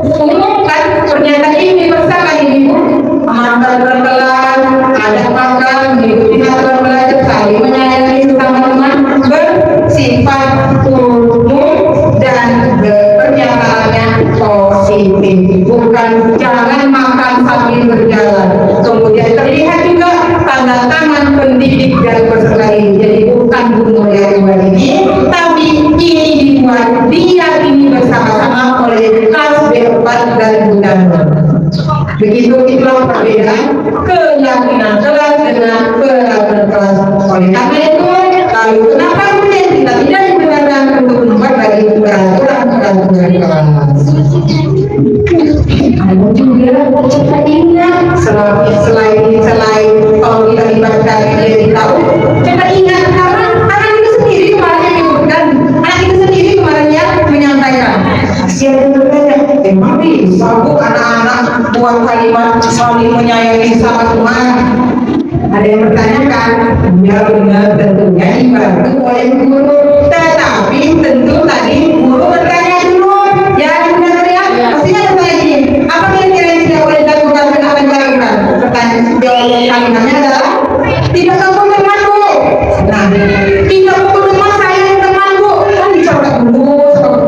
Umum kan? Pernyataan ini bersama ibu, amankan berkelas, ada makan, mengikuti aturan belajar, saling menyayangi sesama teman, bersifat umum dan pernyataannya positif, bukan jangan makan sambil berjalan. Kemudian terlihat juga tanda tangan pendidik dan peserta ini. Jadi bukan bunuh yang ini, tapi ini dibuat diyakini bersama-sama oleh kelas B4 dan Bunda. Begitu itulah perbedaan keyakinan kelas dengan peraturan kelas. Oleh karena itu, lalu kenapa kemudian kita tidak digunakan untuk membuat bagi peraturan kelas? Ada juga kita ingat selain kalau kita libatkan menjadi tahu, kita ingat karena anak itu sendiri kemarin yang menyebutkan, anak itu sendiri kemarin yang menyampaikan. Kasihan itu banyak, memang sanggup anak-anak buat kalimat saling menyayangi sama teman. Ada yang bertanyakan, ya benar tentunya dibantu oleh guru, tetapi tentu tadi guru bertanya dulu, ya benar ya, pastinya bertanya gini, apa kira-kira yang tidak Jawaban kalimatnya adalah tidak pukul temanku. Nah, tidak pukul teman saya temanku kan dicatat dulu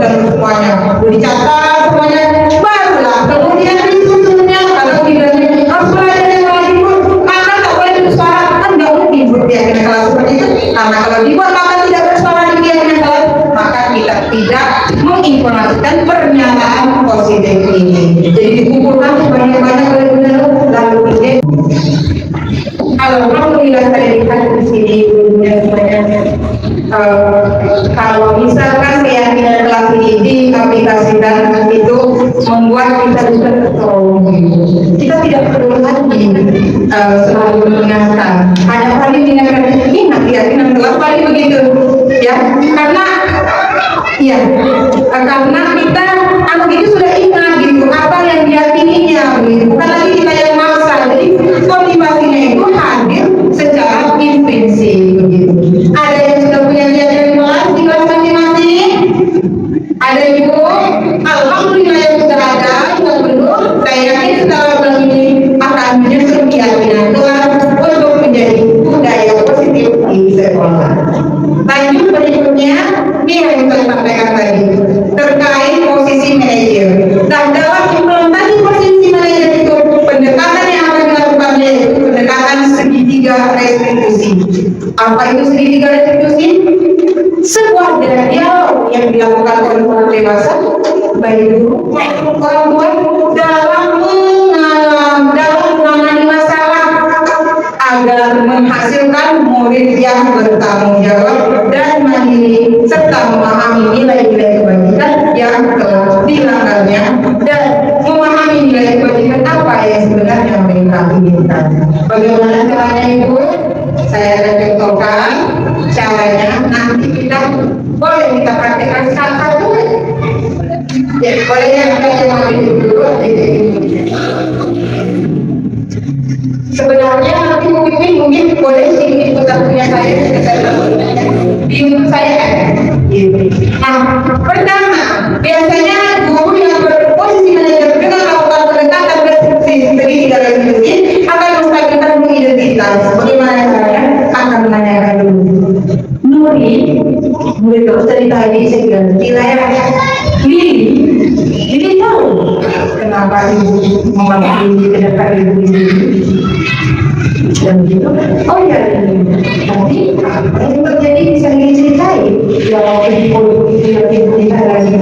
dan semuanya, dicatat semuanya, barulah kemudian disusunnya. Kalau tidak harus belajar yang lagi pun, karena tak boleh bersuara kan nggak mungkin keyakinan kelas seperti itu. Karena kalau dibuat maka tidak bersuara di keyakinan kelas, maka kita tidak menginformasikan pernyataan positif ini. Jadi dikumpulkan sebanyak-banyak oleh benar lalu kemudian alhamdulillah saya lihat di sini semuanya. Kalau misalkan keyakinan kelas ini diaplikasikan itu membuat kita bisa tertolong. Kita tidak perlu lagi selalu mengingatkan. Hanya kali mengingatkan ingat keyakinan kelas kali begitu, ya. Karena kita anak itu sudah ingat gitu apa yang diyakininya, gitu. Bukan lagi kita yang maksa. Jadi motivasinya itu hadir secara intrinsik begitu. Ada yang sudah punya keyakinan kelas di kelas masing-masing? Ada ibu? Alhamdulillah yang sudah ada. Yang belum, saya yakin setelah bulan ini akan justru keyakinan kelas untuk menjadi budaya positif di sekolah. Lanjut berikutnya, ini yang saya sampaikan tadi terkait posisi manajer. Dan dalam implementasi posisi manajer itu pendekatan yang akan dilakukannya itu pendekatan segitiga restitusi. Apa itu segitiga restitusi? Sebuah dialog yang dilakukan oleh orang dewasa, baik guru maupun orang tua dalam menangani masalah agar menghasilkan murid yang bertanggung jawab dan mandiri serta memahami nilai-nilai kebajikan yang telah dilanggarnya dan memahami nilai kebajikan apa yang sebenarnya mereka inginkan. Bagaimana caranya Ibu? Saya akan contohkan caranya. Nanti kita boleh kita praktekkan satu-satu. Ya, boleh ya kita coba dulu. Sebenarnya nanti mungkin boleh sedikit putar punya saya bingung saya. Nah, pertama biasanya guru yang berposisi manajer dengan melakukan pendekatan restitusi segitiga restitusi akan menstabilkan identitas. Bagaimana caranya? Akan menanyakan dulu. Murid terus dari tadi saya bilang wilayah Lili tahu kenapa ibu memanggil ke depan ibu ini dan begitu. Oh ya, nanti apa yang terjadi bisa diceritain. Ya waktu di pondok itu yang ibu kita lagi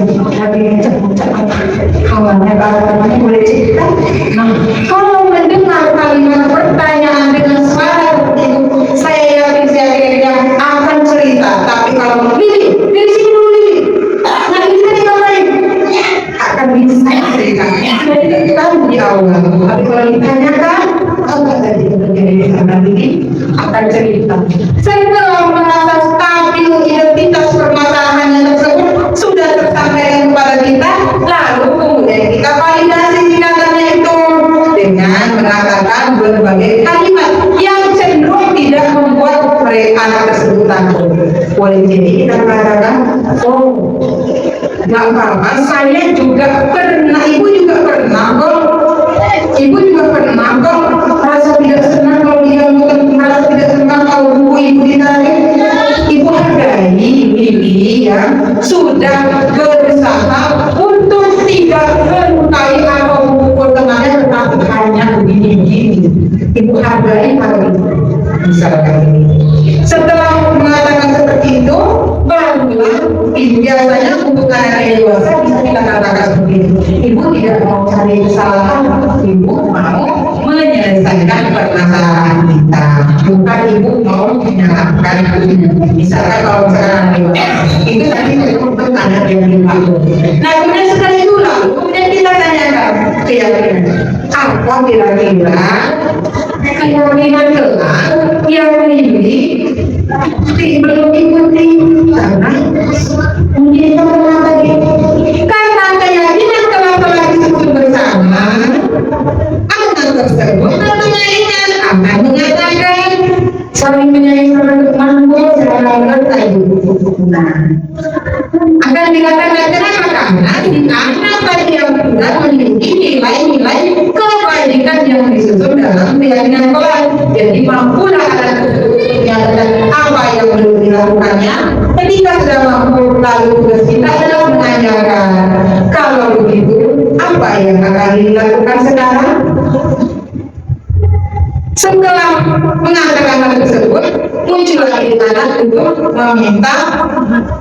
kawannya temannya boleh cerita. Nah, kalau mendengar kalimat pertanyaan dengan suara seperti itu, saya yakin akan cerita. Tapi kalau Lili sini dulu Lili, nggak bisa digambarin, akan bisa cerita. Jadi tahu di awal. Tapi kalau ditanyakan apa tadi terjadi di sana ini akan cerita. Setelah merasa stabil identitas permasalahannya tersebut sudah tersampaikan kepada kita, lalu kemudian kita validasi tindakannya itu dengan mengatakan berbagai kalimat yang cenderung tidak membuat mereka anak tersebut takut. Boleh jadi kita mengatakan, oh, nggak apa-apa, saya juga pernah, ibu juga pernah kok. Ibu juga pernah kok merasa tidak senang kalau dia merasa tidak senang kalau buku ibu ditarik. Ibu hargai Lili yang sudah berusaha untuk tidak melukai atau memukul temannya, tetapi hanya begini-begini. Ibu hargai hal itu. Misalkan ini. Setelah mengatakan seperti itu, barulah ibu biasanya untuk anak yang dewasa bisa kita katakan seperti itu. Ibu tidak mau cari kesalahan, ibu mau menyelesaikan permasalahan kita. Bukan ibu mau menyalahkan. Misalkan kalau misalkan anak dewasa, itu tadi untuk anak yang dewasa. Nah kemudian setelah itu lalu kemudian kita tanyakan keyakinan. Apa kira-kira keyakinan kelas yang ini belum ikuti karena mungkin teman tadi karena keyakinan telah disebut bersama anak tersebut tentunya ingat akan mengatakan saling menyayangi teman-temanmu secara tadi. Nah, akan dikatakan kenapa? Karena di anak tadi yang sudah memiliki nilai-nilai kebaikan yang disusun dalam keyakinan kelas. Jadi mampulah anak tersebut menyatakan apa yang belum dilakukannya. Ketika sudah mampu, lalu tugas kita adalah menanyakan, kalau begitu apa yang akan dilakukan sekarang? Setelah mengatakan hal tersebut, muncullah anak untuk meminta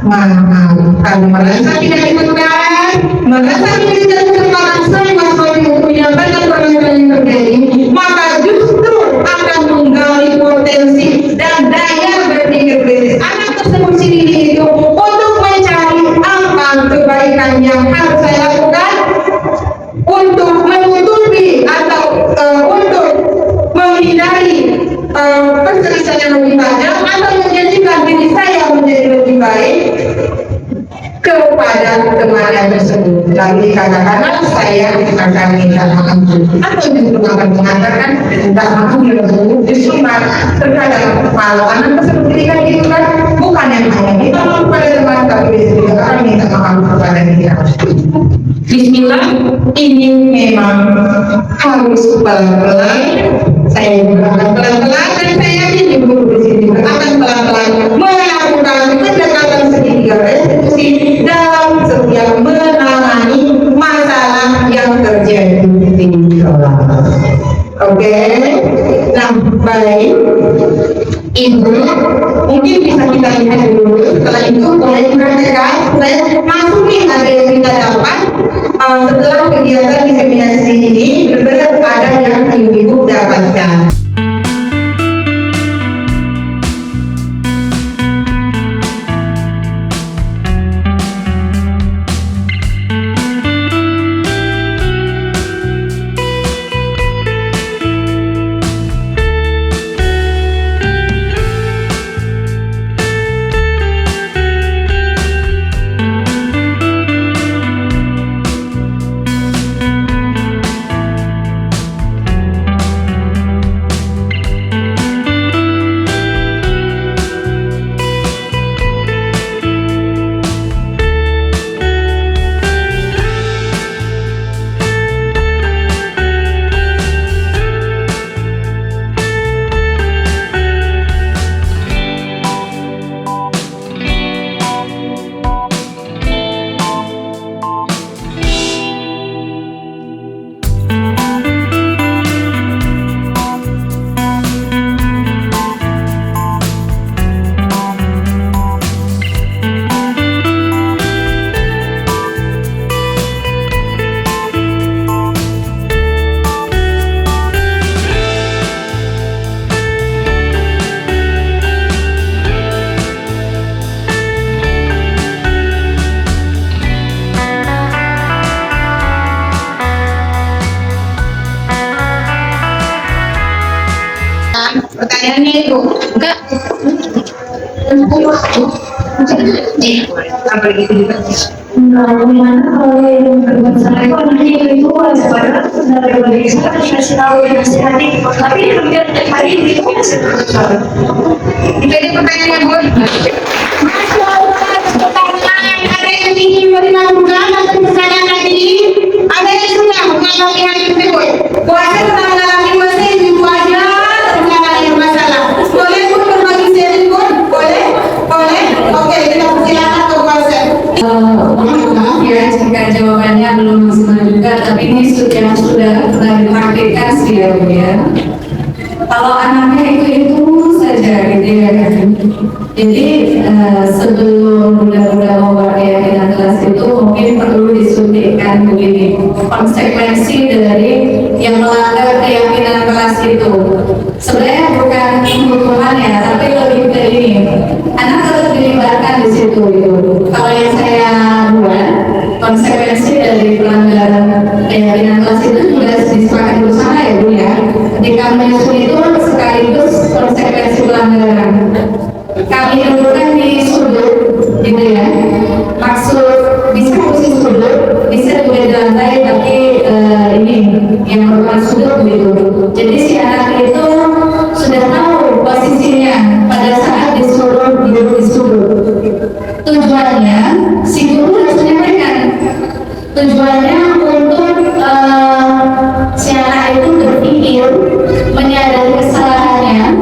maaf karena merasa tidak ditekan, merasa tidak kesempatan sewaktu untuk menyampaikan permasalahan yang terjadi, maka justru akan menggali potensi dan daya berpikir kritis anak tersebut sendiri itu untuk mencari apa kebaikan yang harus saya lakukan untuk menutupi atau untuk menghindari perselisihan yang lebih banyak atau menjadikan diri saya menjadi lebih baik kepada teman tersebut. Lalu dikatakan saya akan minta maaf atau justru akan mengatakan minta maaf justru terkadang kalau anak tersebut ketika itu kan bukan yang hanya minta maaf kepada teman tapi juga akan minta maaf kepada dia. Bismillah, ini memang harus pelan-pelan. Saya juga akan pelan-pelan dan saya yakin ibu di sini juga akan pelan-pelan melakukan pendekatan segitiga restitusi dalam setiap menangani masalah yang terjadi di kelas. Oke, nah baik, ibu mungkin bisa kita lihat dulu. Setelah itu boleh dipraktekkan. Saya masukin ada yang kita dapat setelah kegiatan diseminasi ini benar-benar ada yang ibu dapatkan. Pertanyaannya itu enggak apa gitu juga. Bagaimana kalau yang bermasalah itu nanti itu ada pada dari bagi saya kasih tahu yang nanti tapi kemudian hari ini itu masih berbicara. Jadi pertanyaannya Bu. Pertanyaan ada yang ingin melakukan atau pertanyaan tadi ada yang sudah mengalami hal tersebut. Puasa tentang mengalami masa itu aja. Boleh pun berbagi sharing pun? Boleh? Boleh? Oke, kita persilakan ke kuasa. Maaf ya jika jawabannya belum maksimal juga, tapi ini sudah pernah dipraktikkan sih ya. Kalau anaknya itu saja gitu ya kan. Jadi sebelum budak-budak membuat keyakinan kelas itu mungkin perlu disuntikkan begini konsekuensi dari yang melanggar keyakinan kelas itu. Sebenarnya bukan hukuman ya, tapi lebih ke ini. Anak harus dilibatkan di situ gitu. Kalau yang saya buat konsekuensi dari pelanggaran keyakinan kelas itu sudah disepakati bersama ya Bu ya. Ketika menyusun itu sekaligus konsekuensi pelanggaran. Kami dudukkan di sudut gitu ya. Maksud bisa posisi sudut, bisa juga di lantai tapi ini yang merupakan sudut gitu. Jadi si anak itu sudah tahu posisinya pada saat disuruh duduk di sudut. Tujuannya si guru harus menyampaikan. Tujuannya untuk si anak itu berpikir menyadari kesalahannya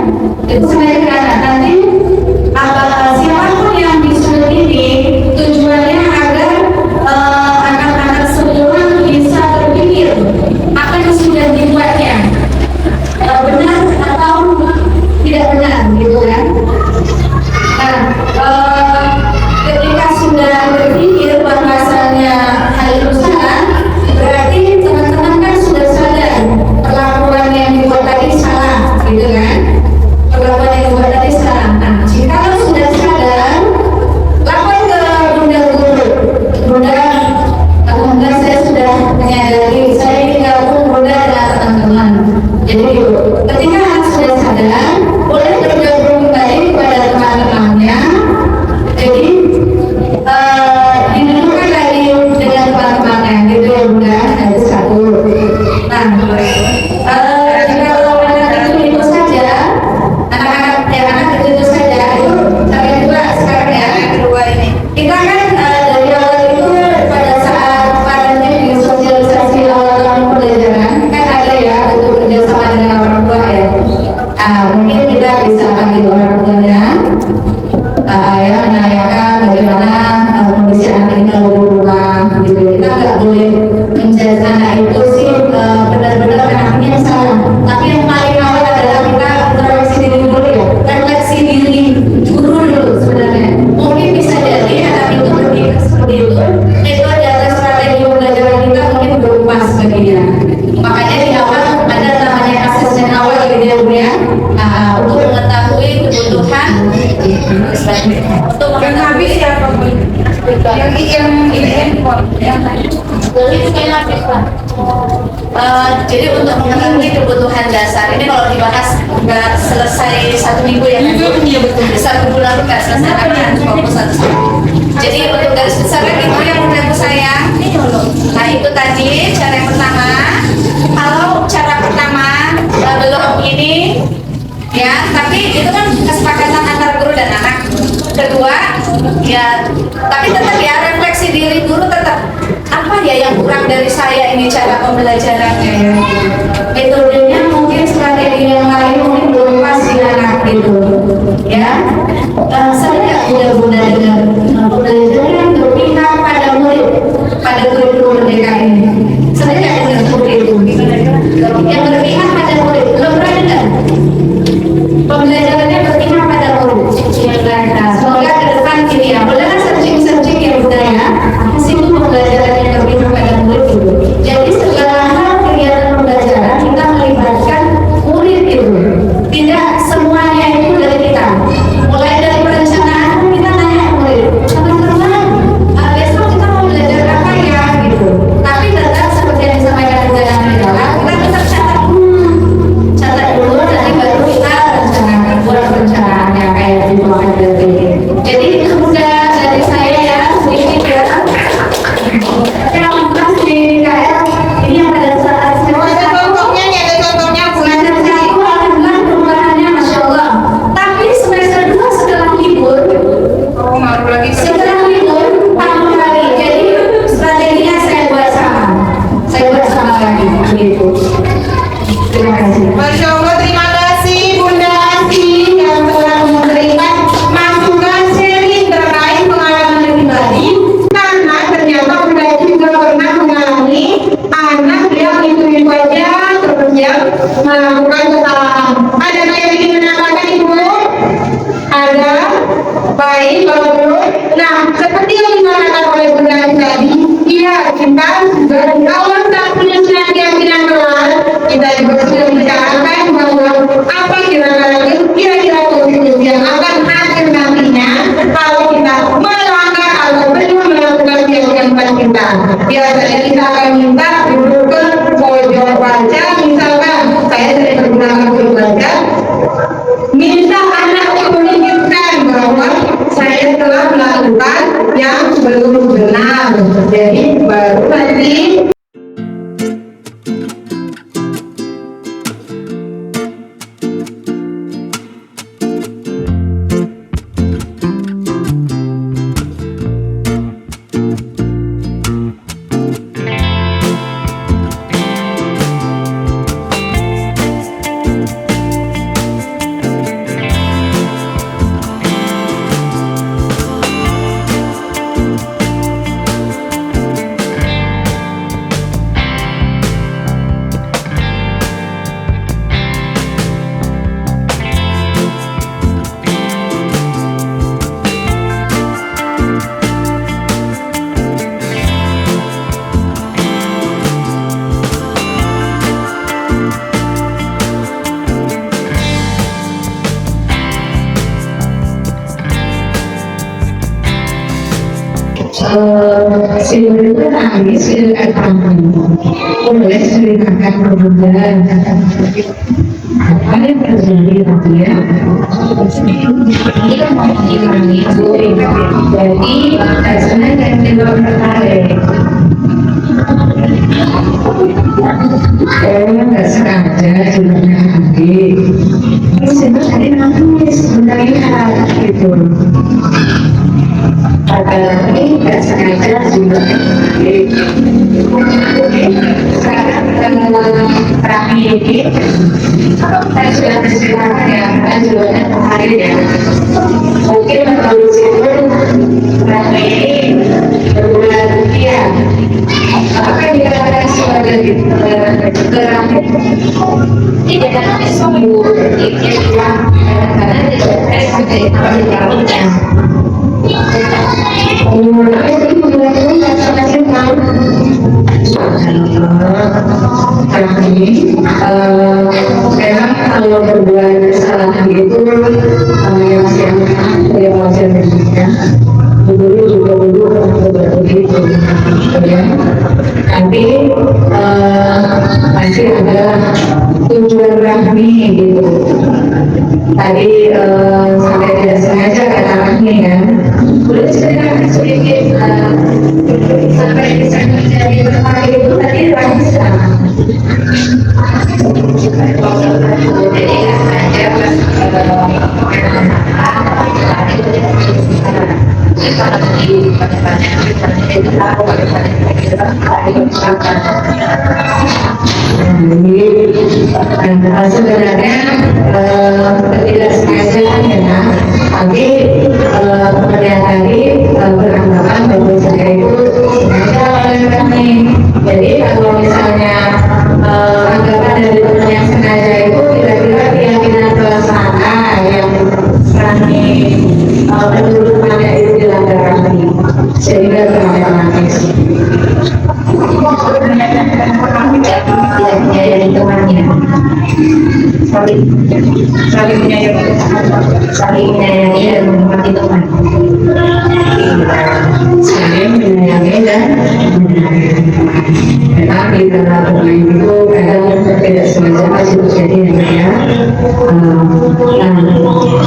Untuk makan habis siapa pun yang ini handphone yang itu kayak habis Pak. Jadi untuk memenuhi kebutuhan dasar ini kalau dibahas nggak selesai 1 minggu ya kan? Iya betul. 1 bulan nggak selesai karena fokus satu. Jadi untuk garis besarnya itu yang udah aku sayang. Nah itu tadi cara yang pertama. Kalau cara pertama belum ini ya, tapi itu kan kesepakatan antara guru dan anak. Kedua ya, tapi tetap ya refleksi diri guru tetap apa ya yang kurang dari saya ini cara pembelajarannya ya. Metodenya mungkin strategi yang lain mungkin belum pas di anak gitu ya. Saya udah dengar pembelajaran berpihak pada murid pada kurikulum merdeka ini. Saya nggak dengar seperti itu. Yang berpihak pada murid belum pernah dengar. Pembelajarannya berpihak pada murid. Nah, semoga ke depan ini ya, boleh searching ya Bunda ya. Apa sih itu pembelajaran yang berpihak pada murid itu? Jadi segala hal kegiatan pembelajaran kita melibatkan murid itu. Tidak semuanya itu dari kita. Mulai dari perencanaan kita nanya murid, teman-teman, besok kita mau belajar apa ya gitu. Tapi tetap seperti yang disampaikan Bunda adalah kita tetap catat dulu, nanti baru kita rencanakan buat perencanaannya kayak gitu ada. Jadi itu Bunda dari saya ya sedikit ya. Yang pasti kayak ini yang pada saat ada contohnya belajar saya itu alhamdulillah perubahannya masya Allah. Tapi semester 2 setelah libur setelah libur tahun lagi. Jadi strateginya saya buat sama lagi gitu. Terima kasih. Masya Allah, terima kasih Bunda Asi yang telah memberikan masukan sharing terkait pengalaman pribadi, karena ternyata Bunda juga pernah mengalami anak yang itu aja terus yang melakukan kesalahan. Ada yang ingin menambahkan Ibu? Ada? Baik, kalau belum. Nah, seperti yang dikatakan oleh Bunda tadi, iya kita juga di awal saat penyusunan keyakinan kelas kita juga sudah bicarakan bahwa apa kira-kira positif yang akan hadir nantinya kalau kita melanggar atau belum melakukan keyakinan kita. Biasanya kita akan minta duduk ke pojok baca, misalkan saya sering menggunakan pojok baca, minta anak untuk menunjukkan bahwa saya telah melakukan yang belum benar. Jadi baru nanti sebelumnya nangis silakan tangan boleh ceritakan perbedaan apa yang terjadi tadi ya kita mau mengulangi itu jadi saya yang tidak tertarik nggak sengaja judulnya adik ini sebenarnya nangis benar gitu padahal ini nggak sengaja juga sekarang terakhir ini saya sudah berceritakan ya kan juga kemarin ya mungkin menurut situ terakhir ini berbulan rupiah apa yang dikatakan sebagai gerak ini adalah sembuh ini adalah karena tidak sebagai tahun-tahunnya memang kalau berbuat kesalahan itu yang gitu. Tadi sampai tidak sengaja kata Rahmi kan, boleh ceritakan sedikit sampai bisa menjadi berpagi itu tadi Rahmi sama. Jadi nggak sebenarnya ketidaksengajaan ya, tapi kemudian tadi beranggapan bahwa saya itu sengaja oleh kami. Jadi kalau misalnya anggapan dari teman yang sengaja itu kira-kira keyakinan prasangka yang kami menurut pada itu dilanggar kami sehingga terhadap nangis. Menyayangi temannya, saling menyayangi dan menghormati teman, saling menyayangi dan memang di dalam bermain itu kadang tidak sengaja pasti terjadi ya.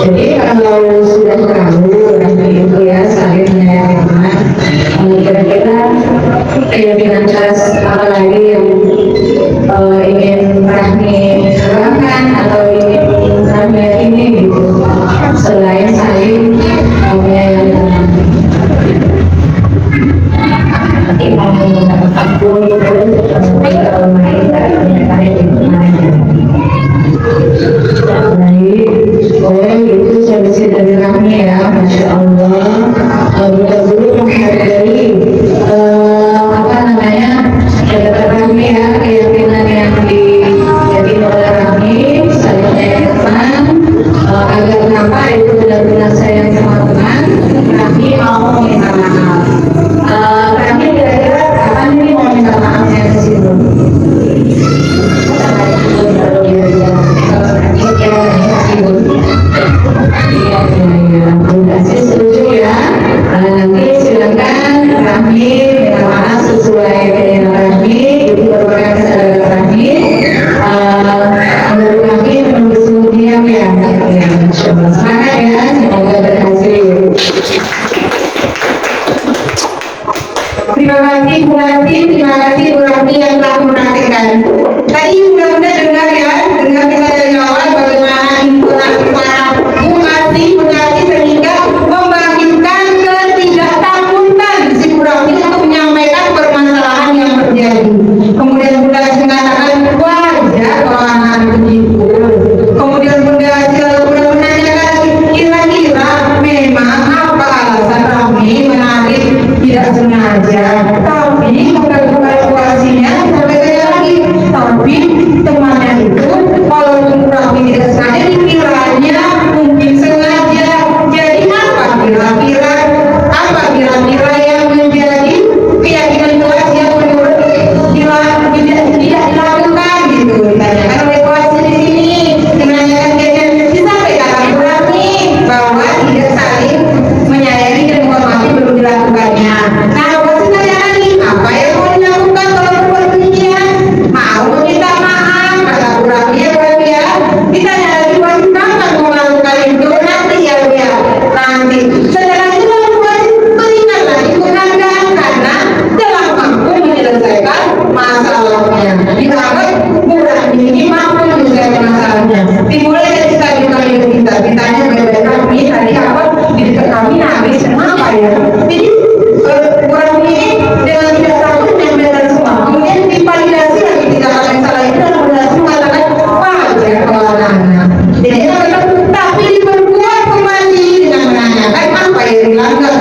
Jadi kalau sudah terlalu itu ya saling menyayangi teman, kira-kira keyakinan keras apa lagi yang ingin Rahmi terangkan atau ingin Rahmi yakini gitu selain saling menyayangi teman. Itu solusi dari Rahmi ya, Masya Allah. Betul-betul menghargai apa namanya kata Rahmi ya, keyakinan yang diyakini oleh Rahmi, saling menyayangi teman, agar kenapa itu benar-benar sayang sama teman, Rahmi mau minta maaf. Rahmi kira-kira kapan ini mau minta maafnya ke situ? Setuju ya. Nanti silakan Rahmi minta maaf sesuai keinginan Rahmi, itu merupakan kesadaran Rahmi. Menurut Rahmi menunggu semua diam ya. Semangat ya, semoga berhasil. Terima kasih Bu Ranti, terima kasih Bu Ranti yang telah menantikan. Tadi mudah-mudahan dengar ya, dengar kita dari awal bagaimana inspirasi para Bu Ranti sehingga membangkitkan ketidaktakutan si Bu Ranti untuk menyampaikan permasalahan yang terjadi. Kemudian Bunda mengatakan wajar kalau anak begitu. Kemudian Bunda menanyakan kira-kira memang apa alasan Rahmi menarik tidak sengaja, tapi bukan evaluasinya sampai saya lagi. Tapi temannya itu kalau Rahmi tidak sengaja dikiranya mungkin sengaja. Jadi apa kira-kira yang menjadi keyakinan kelas yang menurut tidak dilakukan gitu. Ditanyakan oleh kelas di sini, menanyakan disampaikan Rahmi bahwa tidak saling menyayangi dan menghormati belum dilakukannya. Nah, maksudnya lagi apa yang mau dilakukan kalau berbuat demikian? Mau meminta maaf, kata Rahmi ya. Ditanya lagi kenapa mau melakukan itu nanti ya Bu ya. Nanti setelah itu membuat berikan lagi penghargaan karena telah mampu menyelesaikan masalahnya. Dianggap Bu Rahmi ini mampu menyelesaikan masalahnya. Dimulai dari tadi kami kita ditanya baik-baik kami tadi apa di dekat kami habis kenapa ya? Jadi kurang ini dengan tidak takut menyampaikan semua. Kemudian divalidasi lagi tindakan yang salah itu dan validasi mengatakan wajar kalau anak-anak. Jadi tapi diperkuat kembali dengan menanyakan apa yang dilanggar